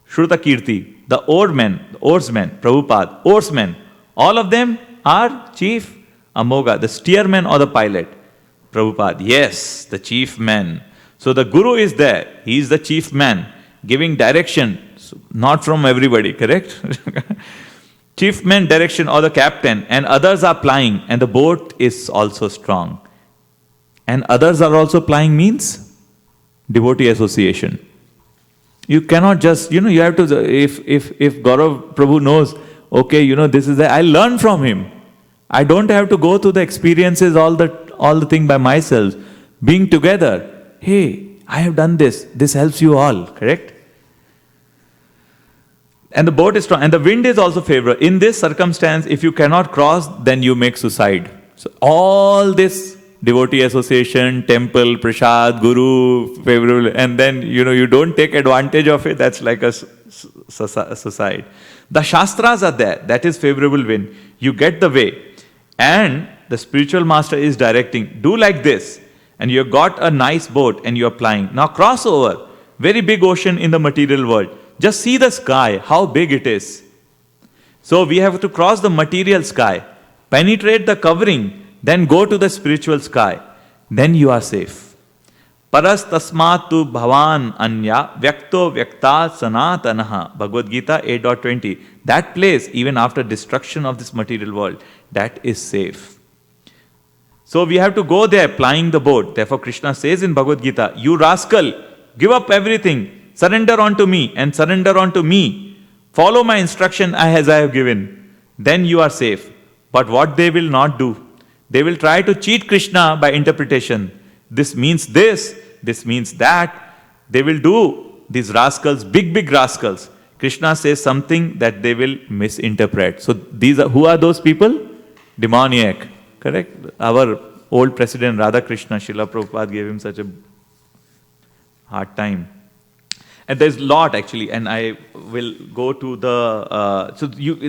Shruta Kirti, the oarsmen, Prabhupada, oarsmen, all of them are chief amoga, the steerman or the pilot. Prabhupada, yes, the chief man. So the guru is there, he is the chief man, giving direction, not from everybody, correct? Chief man direction or the captain, and others are plying, and the boat is also strong. And others are also plying means devotee association. You cannot just, you have to, if Gaurav Prabhu knows, okay, this is I learn from him. I don't have to go through the experiences, all the thing by myself. Being together, hey, I have done this. This helps you all, correct? And the boat is strong, and the wind is also favorable. In this circumstance, if you cannot cross, then you make suicide. So all this devotee association, temple, prasad, guru, favorable, and then you don't take advantage of it, that's like a suicide. The shastras are there, that is favorable wind. You get the way, and the spiritual master is directing, do like this, and you have got a nice boat and you are flying. Now cross over, very big ocean in the material world. Just see the sky, how big it is. So we have to cross the material sky, penetrate the covering, then go to the spiritual sky. Then you are safe. Paras tasmatu bhavan anya vyakto vyakta sanatanaha. Bhagavad Gita 8.20. That place, even after destruction of this material world, that is safe. So we have to go there plying the boat. Therefore Krishna says in Bhagavad Gita, you rascal, give up everything, surrender unto me and surrender unto me. Follow my instruction as I have given. Then you are safe. But what they will not do, they will try to cheat Krishna by interpretation. This means this means that. They will do, these rascals, big rascals. Krishna says something that they will misinterpret. So who are those people? Demoniac, correct? Our old president Radhakrishna, Srila Prabhupada gave him such a hard time. And there's a lot actually, and I will go to the,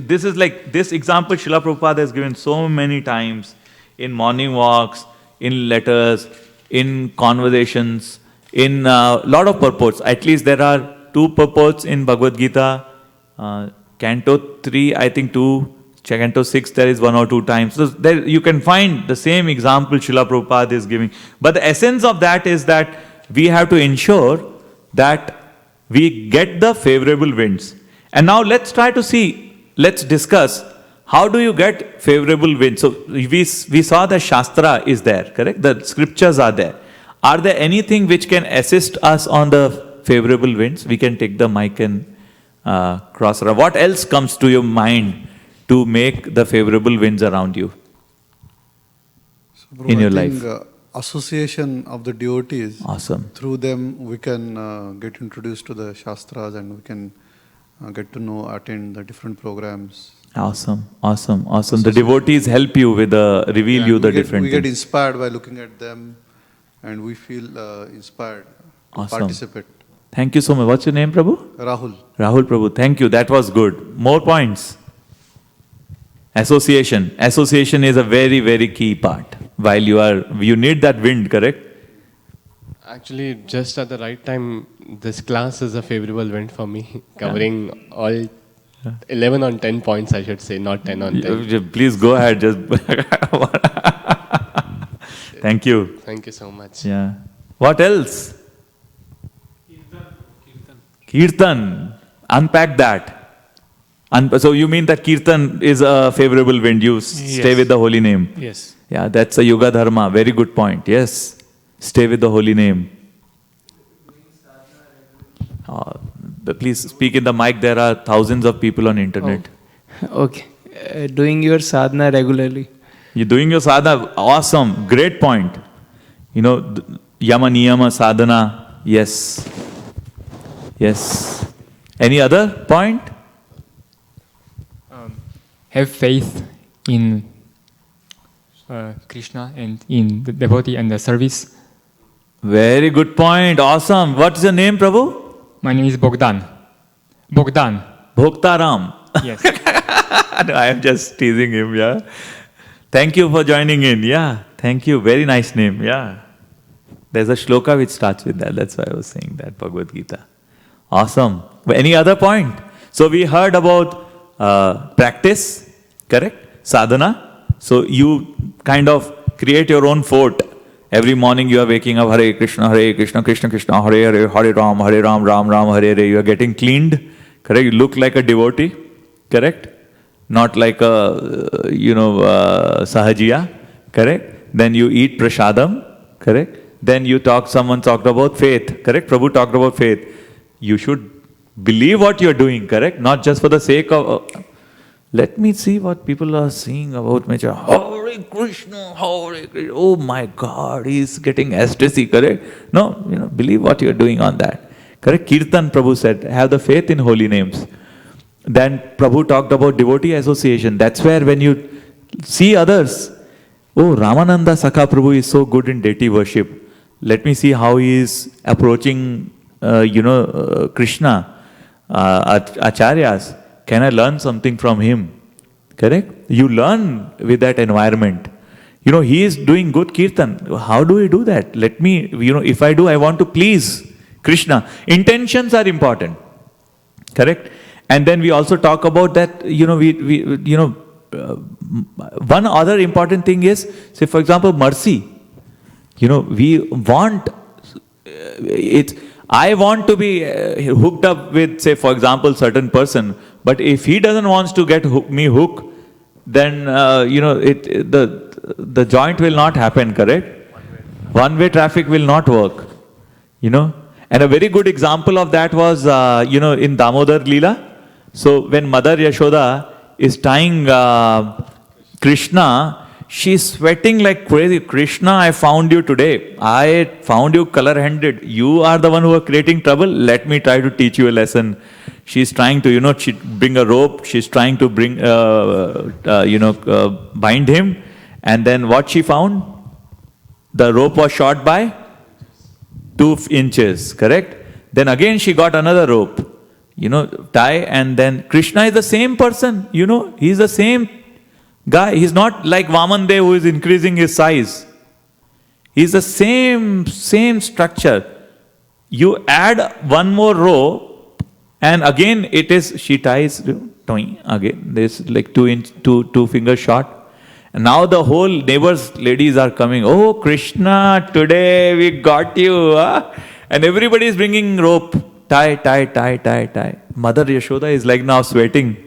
this is like, this example Srila Prabhupada has given so many times in morning walks, in letters, in conversations, in a lot of purports. At least there are 2 purports in Bhagavad Gita, Canto 3, I think 2, Canto 6, there is 1 or 2 times. So there you can find the same example Srila Prabhupada is giving. But the essence of that is that we have to ensure that we get the favorable winds. And now let's try to see, let's discuss, how do you get favorable winds? So we saw the Shastra is there, correct? The scriptures are there. Are there anything which can assist us on the favorable winds? We can take the mic and cross around. What else comes to your mind to make the favorable winds around you in your life? Association of the devotees. Awesome. Through them we can get introduced to the Shastras, and we can get to know, attend the different programs. Awesome, awesome, awesome. The devotees help you with reveal you the different We get things. inspired by looking at them, and we feel inspired to Awesome. participate. Thank you so much. What's your name, Prabhu? Rahul. Rahul Prabhu. Thank you. That was good. More points. Association. Association is a very, very key part. While you need that wind, correct? Actually, just at the right time, this class is a favorable wind for me, covering all 11 on 10 points, I should say, not 10 on 10. Please go ahead. Just thank you. Thank you so much. Yeah. What else? Kirtan. Unpack that. So you mean that Kirtan is a favorable wind? You stay with the holy name. Yes. Yeah, that's a yoga dharma. Very good point. Yes. Stay with the holy name. Please speak in the mic. There are thousands of people on internet. Okay. Doing your sadhana regularly. You're doing your sadhana. Awesome. Great point. Yama niyama sadhana. Yes. Yes. Any other point? Have faith in Krishna and in the devotee and the service. Very good point. Awesome. What's your name, Prabhu? My name is Bogdan. Bogdan. Bhoktaram. Yes. No, I am just teasing him, yeah. Thank you for joining in. Yeah. Thank you. Very nice name. Yeah. There's a shloka which starts with that. That's why I was saying that, Bhagavad Gita. Awesome. Any other point? So we heard about practice, correct? Sadhana. So you kind of create your own fort. Every morning you are waking up, Hare Krishna, Krishna Krishna, Hare Hare, Hare Ram, Ram Ram, Hare Hare. You are getting cleaned, correct? You look like a devotee, correct? Not like a, sahajiya, correct? Then you eat prasadam, correct? Then someone talked about faith, correct? Prabhu talked about faith. You should believe what you are doing, correct? Not just for the sake of... let me see what people are saying about me. Hare Krishna, Hare Krishna. Oh my God, he's getting ecstasy, correct? No, believe what you are doing on that. Correct? Kirtan, Prabhu said, have the faith in holy names. Then Prabhu talked about devotee association. That's where when you see others, oh, Ramananda Sakha Prabhu is so good in deity worship. Let me see how he is approaching, Krishna, Acharyas. Can I learn something from him? Correct? You learn with that environment. He is doing good kirtan. How do we do that? Let me, if I do, I want to please Krishna. Intentions are important. Correct? And then we also talk about that, one other important thing is, say for example, mercy. We want, I want to be hooked up with, say for example, certain person, but if he doesn't want to get me hooked, then, the joint will not happen, correct? One-way traffic will not work, And a very good example of that was, in Damodara Leela. So when Mother Yashoda is tying Krishna, she's sweating like crazy. Krishna, I found you today. I found you color-handed. You are the one who are creating trouble. Let me try to teach you a lesson. She's trying to, she bring a rope. She's trying to bring, bind him. And then what she found? The rope was short by 2 inches, correct? Then again she got another rope, tie, and then Krishna is the same person, he's the same guy. He's not like Vaman Dev who is increasing his size. He's the same structure. You add one more row, and again she ties, again, there's like 2 fingers short. And now the whole neighbors, ladies are coming, oh Krishna, today we got you. Huh? And everybody is bringing rope, tie. Mother Yashoda is like now sweating.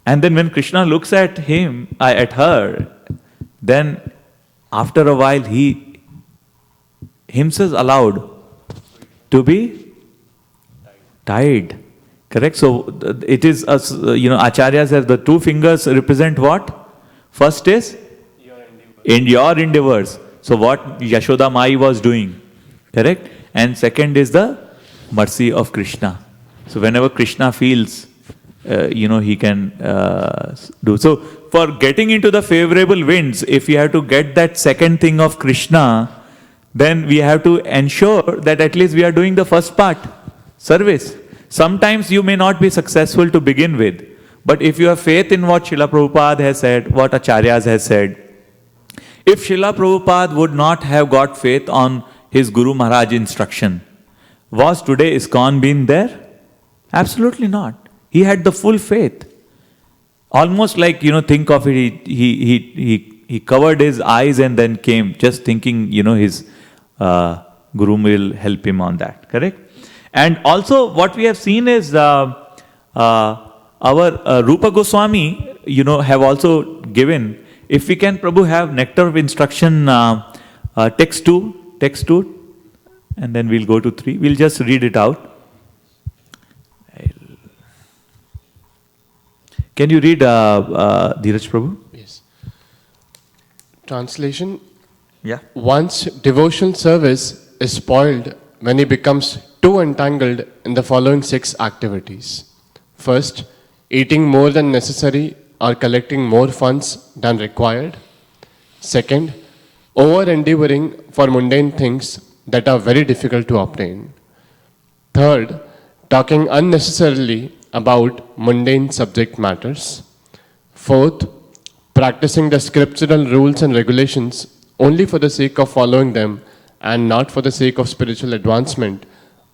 And then when Krishna looks at her, then after a while he himself allowed to be tied. Correct? So it is, Acharya says the 2 fingers represent what? First is in your endeavors. So what Yashoda Mai was doing. Correct? And second is the mercy of Krishna. So whenever Krishna feels he can do. So for getting into the favorable winds, if we have to get that second thing of Krishna, then we have to ensure that at least we are doing the first part, service. Sometimes you may not be successful to begin with, but if you have faith in what Srila Prabhupada has said, what Acharyas has said, if Srila Prabhupada would not have got faith on his Guru Maharaj instruction, was today ISKCON been there? Absolutely not. He had the full faith. Almost like, think of it, he covered his eyes and then came, just thinking, his Guru will help him on that, correct? And also what we have seen is our Rupa Goswami, have also given, if we can, Prabhu, have nectar of instruction, text 2, and then we'll go to 3. We'll just read it out. Can you read Dheeraj Prabhu? Yes. Translation. Yeah. One's devotional service is spoiled when he becomes too entangled in the following 6 activities. First, eating more than necessary or collecting more funds than required. Second, over-endeavoring for mundane things that are very difficult to obtain. Third, talking unnecessarily about mundane subject matters. Fourth, practicing the scriptural rules and regulations only for the sake of following them and not for the sake of spiritual advancement,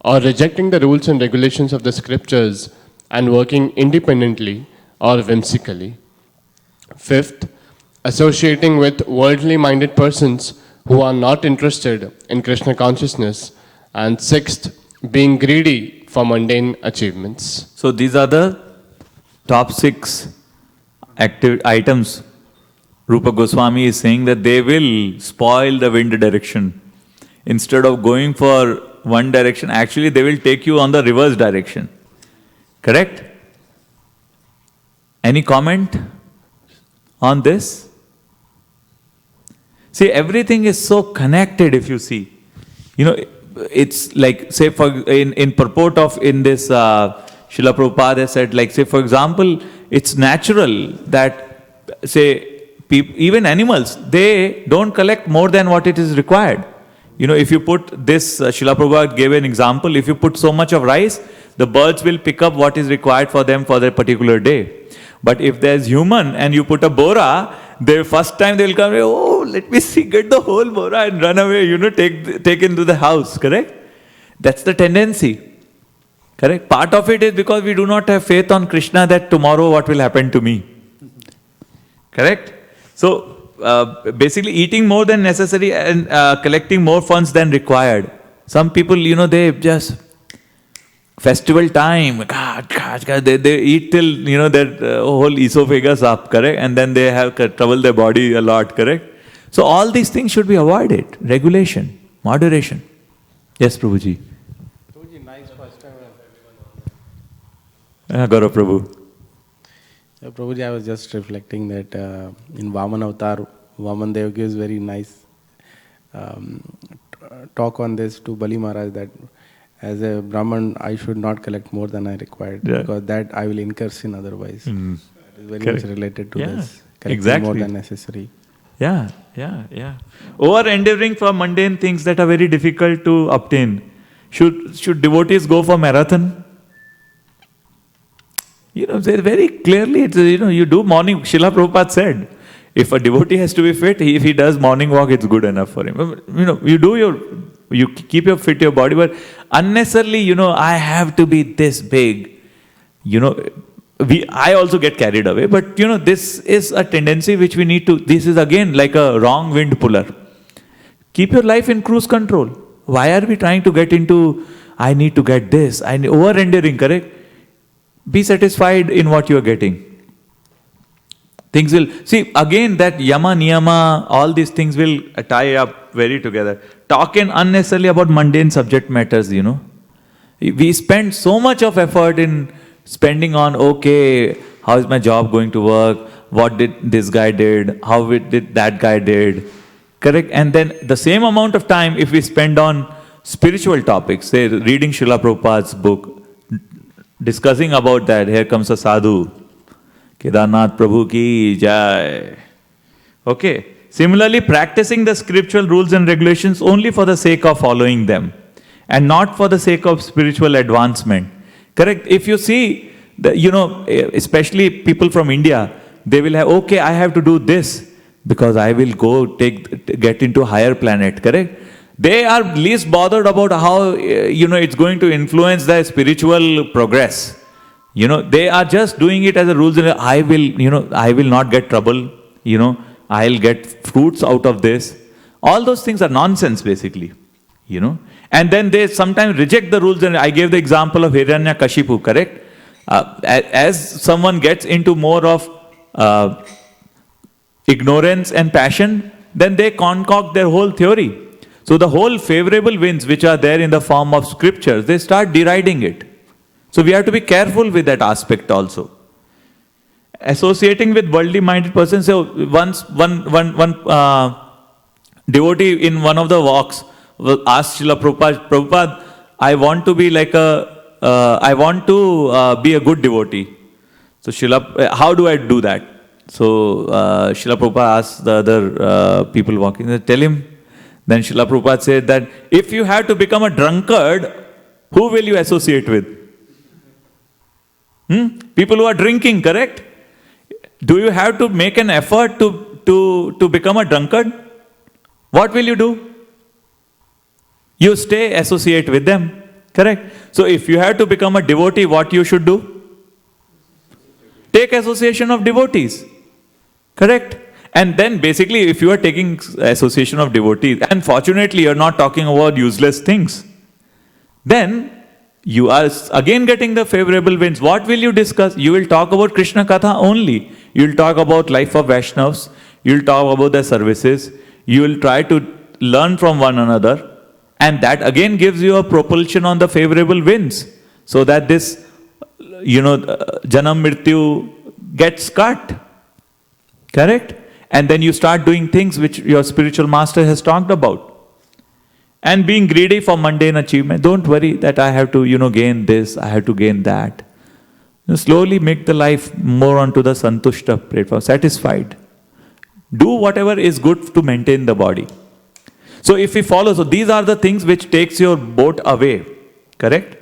or rejecting the rules and regulations of the scriptures and working independently or whimsically. Fifth, associating with worldly minded persons who are not interested in Krishna consciousness. And sixth, being greedy for mundane achievements. So these are the top 6 active items. Rupa Goswami is saying that they will spoil the wind direction. Instead of going for one direction, actually they will take you on the reverse direction. Correct? Any comment on this? See, everything is so connected if you see. It's like, say, in purport of in this, Srila Prabhupada has said, like, say, for example, it's natural that, say, even animals, they don't collect more than what it is required. If you put this, Srila Prabhupada gave an example, if you put so much of rice, the birds will pick up what is required for them for that particular day. But if there's human and you put a bora, the first time they will come, oh, let me see, get the whole bora and run away, take into the house, correct? That's the tendency, correct? Part of it is because we do not have faith on Krishna that tomorrow what will happen to me, correct? So, basically eating more than necessary and collecting more funds than required. Some people, they just, festival time, they eat till, their whole esophagus up, correct? And then they have trouble their body a lot, correct? So all these things should be avoided. Regulation, moderation. Yes, Prabhuji. Prabhuji, nice first time. Gaurav Prabhu. Prabhuji, I was just reflecting that in Vaman Avatar, Vaman Dev gives very nice talk on this to Bali Maharaj, that as a Brahman, I should not collect more than I required, because that I will incur sin otherwise. It is very much related to this. Collecting more than necessary. Yeah. Over-endeavoring for mundane things that are very difficult to obtain. Should devotees go for marathon? They very clearly, it's, you do morning, Srila Prabhupada said, if a devotee has to be fit, if he does morning walk, it's good enough for him. You keep your body, but unnecessarily, I have to be this big. I also get carried away, but this is a tendency which we need to, this is again like a wrong wind puller. Keep your life in cruise control. Why are we trying to get into, I need to get this, over-endeavoring, correct? Be satisfied in what you are getting. Things will, see, again that yama, niyama, all these things will tie up very together. Talking unnecessarily about mundane subject matters, We spend so much of effort in spending on, okay, how is my job going to work? What did this guy did? How did that guy did? Correct? And then the same amount of time if we spend on spiritual topics, say reading Srila Prabhupada's book, discussing about that. Here comes a sadhu. Kedarnath Prabhu ki jai. Okay. Similarly, practicing the scriptural rules and regulations only for the sake of following them and not for the sake of spiritual advancement. Correct? If you see, especially people from India, they will have, okay, I have to do this because I will get into higher planet. Correct? They are least bothered about how, it's going to influence their spiritual progress. They are just doing it as a rules. I will not get trouble. I'll get fruits out of this. All those things are nonsense, basically. And then they sometimes reject the rules. And I gave the example of Hiranyakashipu, correct? As someone gets into more of ignorance and passion, then they concoct their whole theory. So the whole favorable winds which are there in the form of scriptures, they start deriding it. So we have to be careful with that aspect also. Associating with worldly minded persons. So once one devotee in one of the walks asked Srila Prabhupada, I want to be like be a good devotee. So how do I do that? So Srila Prabhupada asked the other people walking, tell him. Then Srila Prabhupada said that if you have to become a drunkard, who will you associate with? People who are drinking, correct? Do you have to make an effort to become a drunkard? What will you do? You associate with them, correct? So if you have to become a devotee, what you should do? Take association of devotees, correct? And then basically if you are taking association of devotees, and fortunately you are not talking about useless things, then you are again getting the favorable winds. What will you discuss? You will talk about Krishna Katha only. You will talk about life of Vaishnavas. You will talk about their services. You will try to learn from one another. And that again gives you a propulsion on the favorable winds. So that this, Janam Mrityu gets cut. Correct? And then you start doing things which your spiritual master has talked about. And being greedy for mundane achievement. Don't worry that I have to, gain this, I have to gain that. Slowly make the life more onto the santushta platform, satisfied. Do whatever is good to maintain the body. So if we follow, so these are the things which takes your boat away. Correct?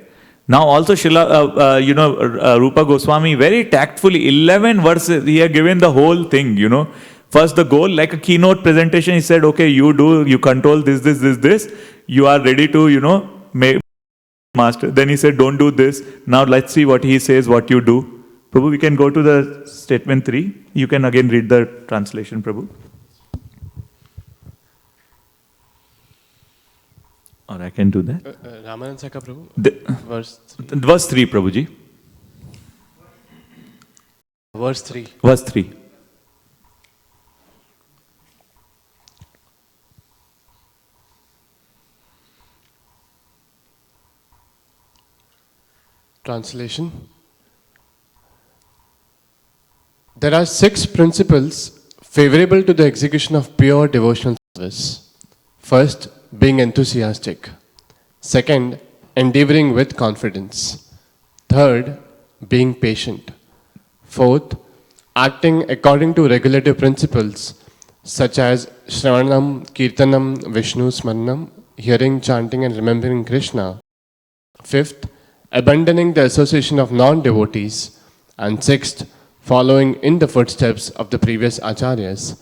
Now also Rupa Goswami very tactfully, 11 verses, he had given the whole thing, First the goal, like a keynote presentation, he said, okay, you control this. You are ready to, make master. Then he said, don't do this. Now let's see what he says, what you do. Prabhu, we can go to the statement 3. You can again read the translation, Prabhu. Or I can do that. Ramanand Saka, Prabhu. Verse 3, Prabhuji. Verse 3. Verse 3. Translation. There are 6 principles favorable to the execution of pure devotional service. First, being enthusiastic. Second, endeavoring with confidence. Third, being patient. Fourth, acting according to regulative principles such as Shravanam, Kirtanam, Vishnu Smaranam, hearing, chanting and remembering Krishna. Fifth, abandoning the association of non-devotees. And sixth, following in the footsteps of the previous acharyas.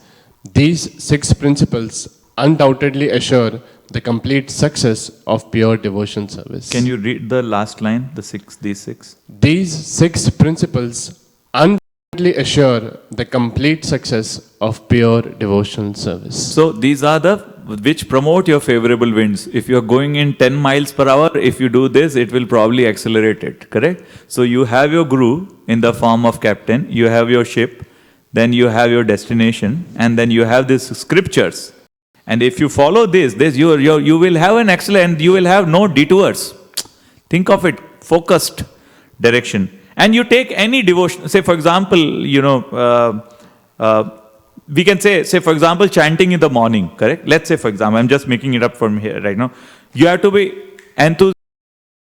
These 6 principles undoubtedly assure the complete success of pure devotion service. Can you read the last line, these 6? These 6 principles undoubtedly assure the complete success of pure devotional service. So these are the which promote your favorable winds. If you are going in 10 miles per hour, if you do this, it will probably accelerate it, correct? So you have your guru in the form of captain, you have your ship, then you have your destination, and then you have these scriptures. And if you follow this you will have an excellent, you will have no detours. Think of it, focused direction. And you take any devotion, say for example, we can say for example, chanting in the morning, correct? Let's say for example, I'm just making it up from here right now. You have to be enthusiastic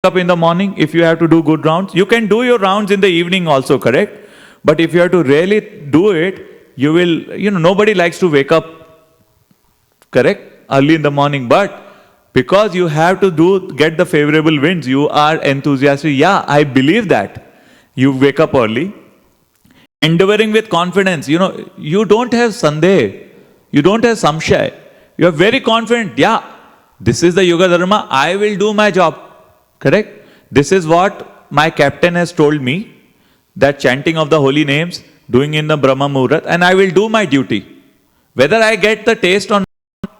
up in the morning, if you have to do good rounds, you can do your rounds in the evening also, correct? But if you have to really do it, you will, nobody likes to wake up, correct, early in the morning. But because you have to get the favorable winds, you are enthusiastic. Yeah, I believe that. You wake up early, endeavoring with confidence. You don't have sandeh, you don't have samshay. You are very confident. Yeah, this is the Yuga Dharma. I will do my job. Correct? This is what my captain has told me, that chanting of the holy names, doing in the Brahma Muhurat, and I will do my duty. Whether I get the taste or not,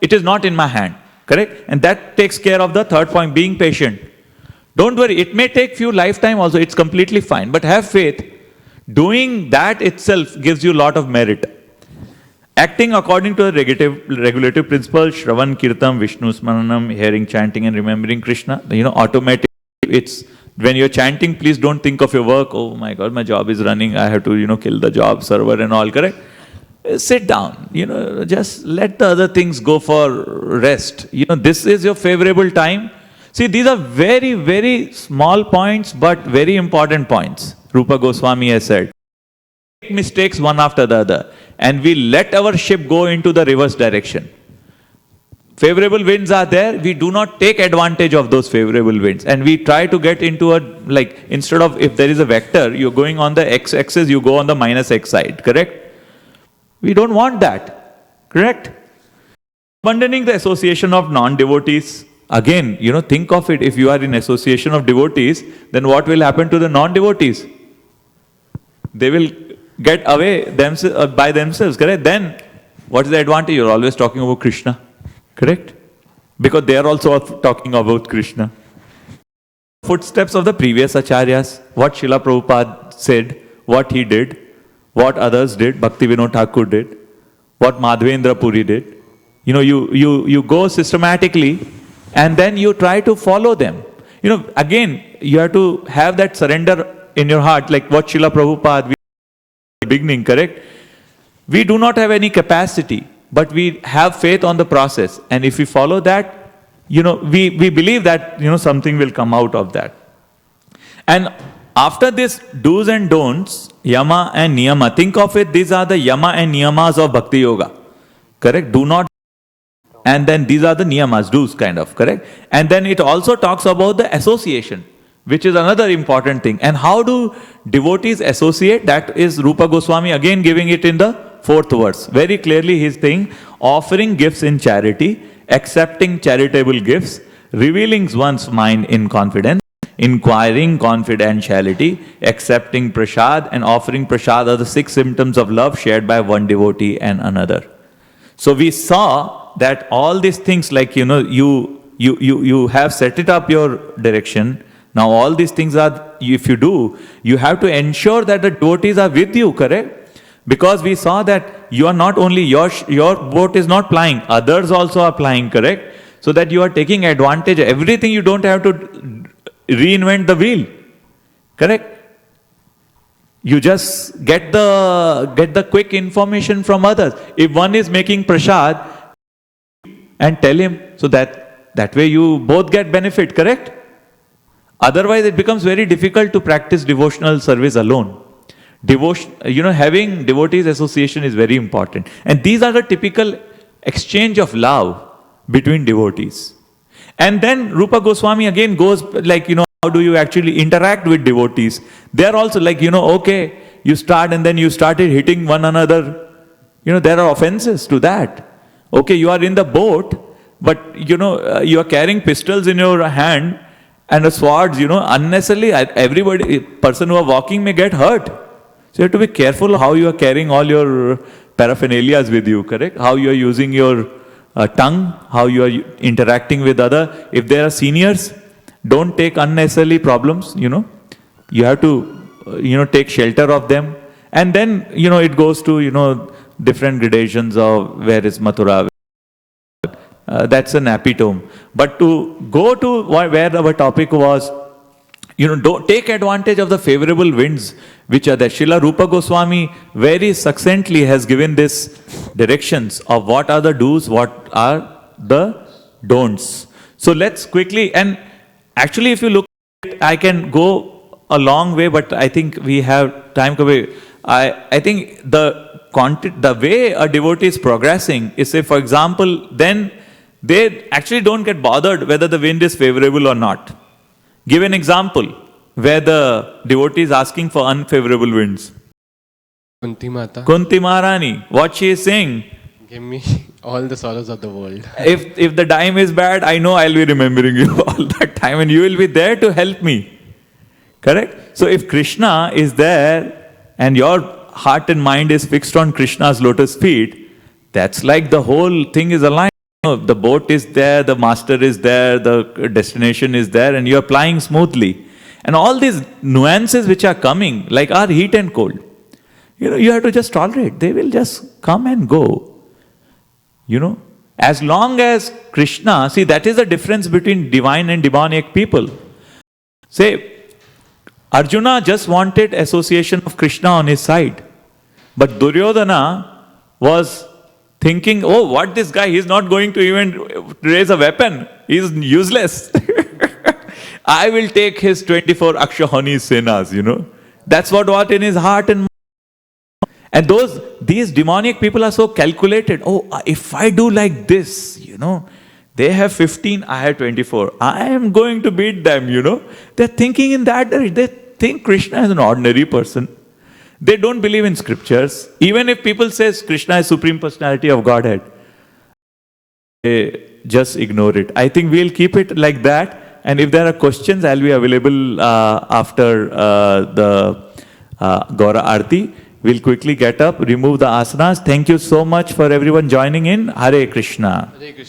it is not in my hand. Correct? And that takes care of the third point, being patient. Don't worry, it may take few lifetime also, it's completely fine. But have faith. Doing that itself gives you a lot of merit. Acting according to the regulative principles, Shravan, Kirtan, Vishnu, Smaranam, hearing, chanting and remembering Krishna, automatically it's, when you're chanting, please don't think of your work. Oh my God, my job is running, I have to, kill the job server and all, correct? Sit down, just let the other things go for rest. This is your favorable time. See, these are very, very small points, but very important points. Rupa Goswami has said. Mistakes one after the other, and we let our ship go into the reverse direction. Favorable winds are there, we do not take advantage of those favorable winds, and we try to get into instead of, if there is a vector, you're going on the x-axis, you go on the minus x side, correct? We don't want that, correct? Abandoning the association of non-devotees. Again, think of it, if you are in association of devotees, then what will happen to the non-devotees? They will get away by themselves, correct? Then, what is the advantage? You're always talking about Krishna, correct? Because they are also talking about Krishna. Footsteps of the previous acharyas, what Srila Prabhupada said, what he did, what others did, Bhakti Vinod Thakur did, what Madhvendra Puri did. You go systematically and then you try to follow them. Again, you have to have that surrender in your heart, like what Srila Prabhupada beginning, correct? We do not have any capacity, but we have faith on the process. And if we follow that, we believe that, something will come out of that. And after this do's and don'ts, yama and niyama, think of it, these are the yama and niyamas of Bhakti Yoga. Correct? Do not. And then these are the niyamas, do's kind of, correct? And then it also talks about the association, which is another important thing. And how do devotees associate? That is Rupa Goswami again giving it in the 4th verse. Very clearly he is saying, offering gifts in charity, accepting charitable gifts, revealing one's mind in confidence, inquiring confidentiality, accepting prasad, and offering prasad are the 6 symptoms of love shared by one devotee and another. So we saw that all these things, like, you have set it up your direction. Now all these things are, if you do, you have to ensure that the devotees are with you, correct? Because we saw that you are not only, your boat is not plying, others also are plying, correct? So that you are taking advantage of everything, you don't have to reinvent the wheel, correct? You just get the quick information from others. If one is making prasad, and tell him, so that way you both get benefit, correct? Otherwise it becomes very difficult to practice devotional service alone. Having devotees association is very important. And these are the typical exchange of love between devotees. And then Rupa Goswami again goes like, how do you actually interact with devotees? They are also like, okay, you start and then you started hitting one another. There are offenses to that. Okay, you are in the boat, but you are carrying pistols in your hand and a swords, unnecessarily, person who are walking may get hurt. So you have to be careful how you are carrying all your paraphernalias with you, correct? How you are using your tongue, how you are interacting with other. If there are seniors, don't take unnecessarily problems, You have to, take shelter of them. And then, it goes to, different gradations of where is Mathura. That's an epitome. But to go to where our topic was, don't take advantage of the favorable winds which are there. Srila Rupa Goswami very succinctly has given this directions of what are the do's, what are the don'ts. So let's quickly, and actually if you look I can go a long way, but I think we have time. I think the way a devotee is progressing is, say, for example, then they actually don't get bothered whether the wind is favorable or not. Give an example where the devotee is asking for unfavorable winds. Kunti Mata, Kunti Maharani, what she is saying, give me all the sorrows of the world. if the time is bad, I know I'll be remembering you all that time and you will be there to help me. Correct? So if Krishna is there and your heart and mind is fixed on Krishna's lotus feet, that's like the whole thing is aligned. The boat is there, the master is there, the destination is there, and you're flying smoothly. And all these nuances which are coming, like are heat and cold, you have to just tolerate. They will just come and go. As long as Krishna, see, that is the difference between divine and demoniac people. Say, Arjuna just wanted association of Krishna on his side. But Duryodhana was thinking, oh, what this guy, he's not going to even raise a weapon. He's useless. I will take his 24 Akshahani senas, That's what in his heart and mind. And these demonic people are so calculated. Oh, if I do like this, they have 15, I have 24. I am going to beat them, They're thinking in that direction. They think Krishna is an ordinary person. They don't believe in scriptures. Even if people say Krishna is Supreme Personality of Godhead, they just ignore it. I think we'll keep it like that. And if there are questions, I'll be available after the Gaura Arti. We'll quickly get up, remove the asanas. Thank you so much for everyone joining in. Hare Krishna. Hare Krishna.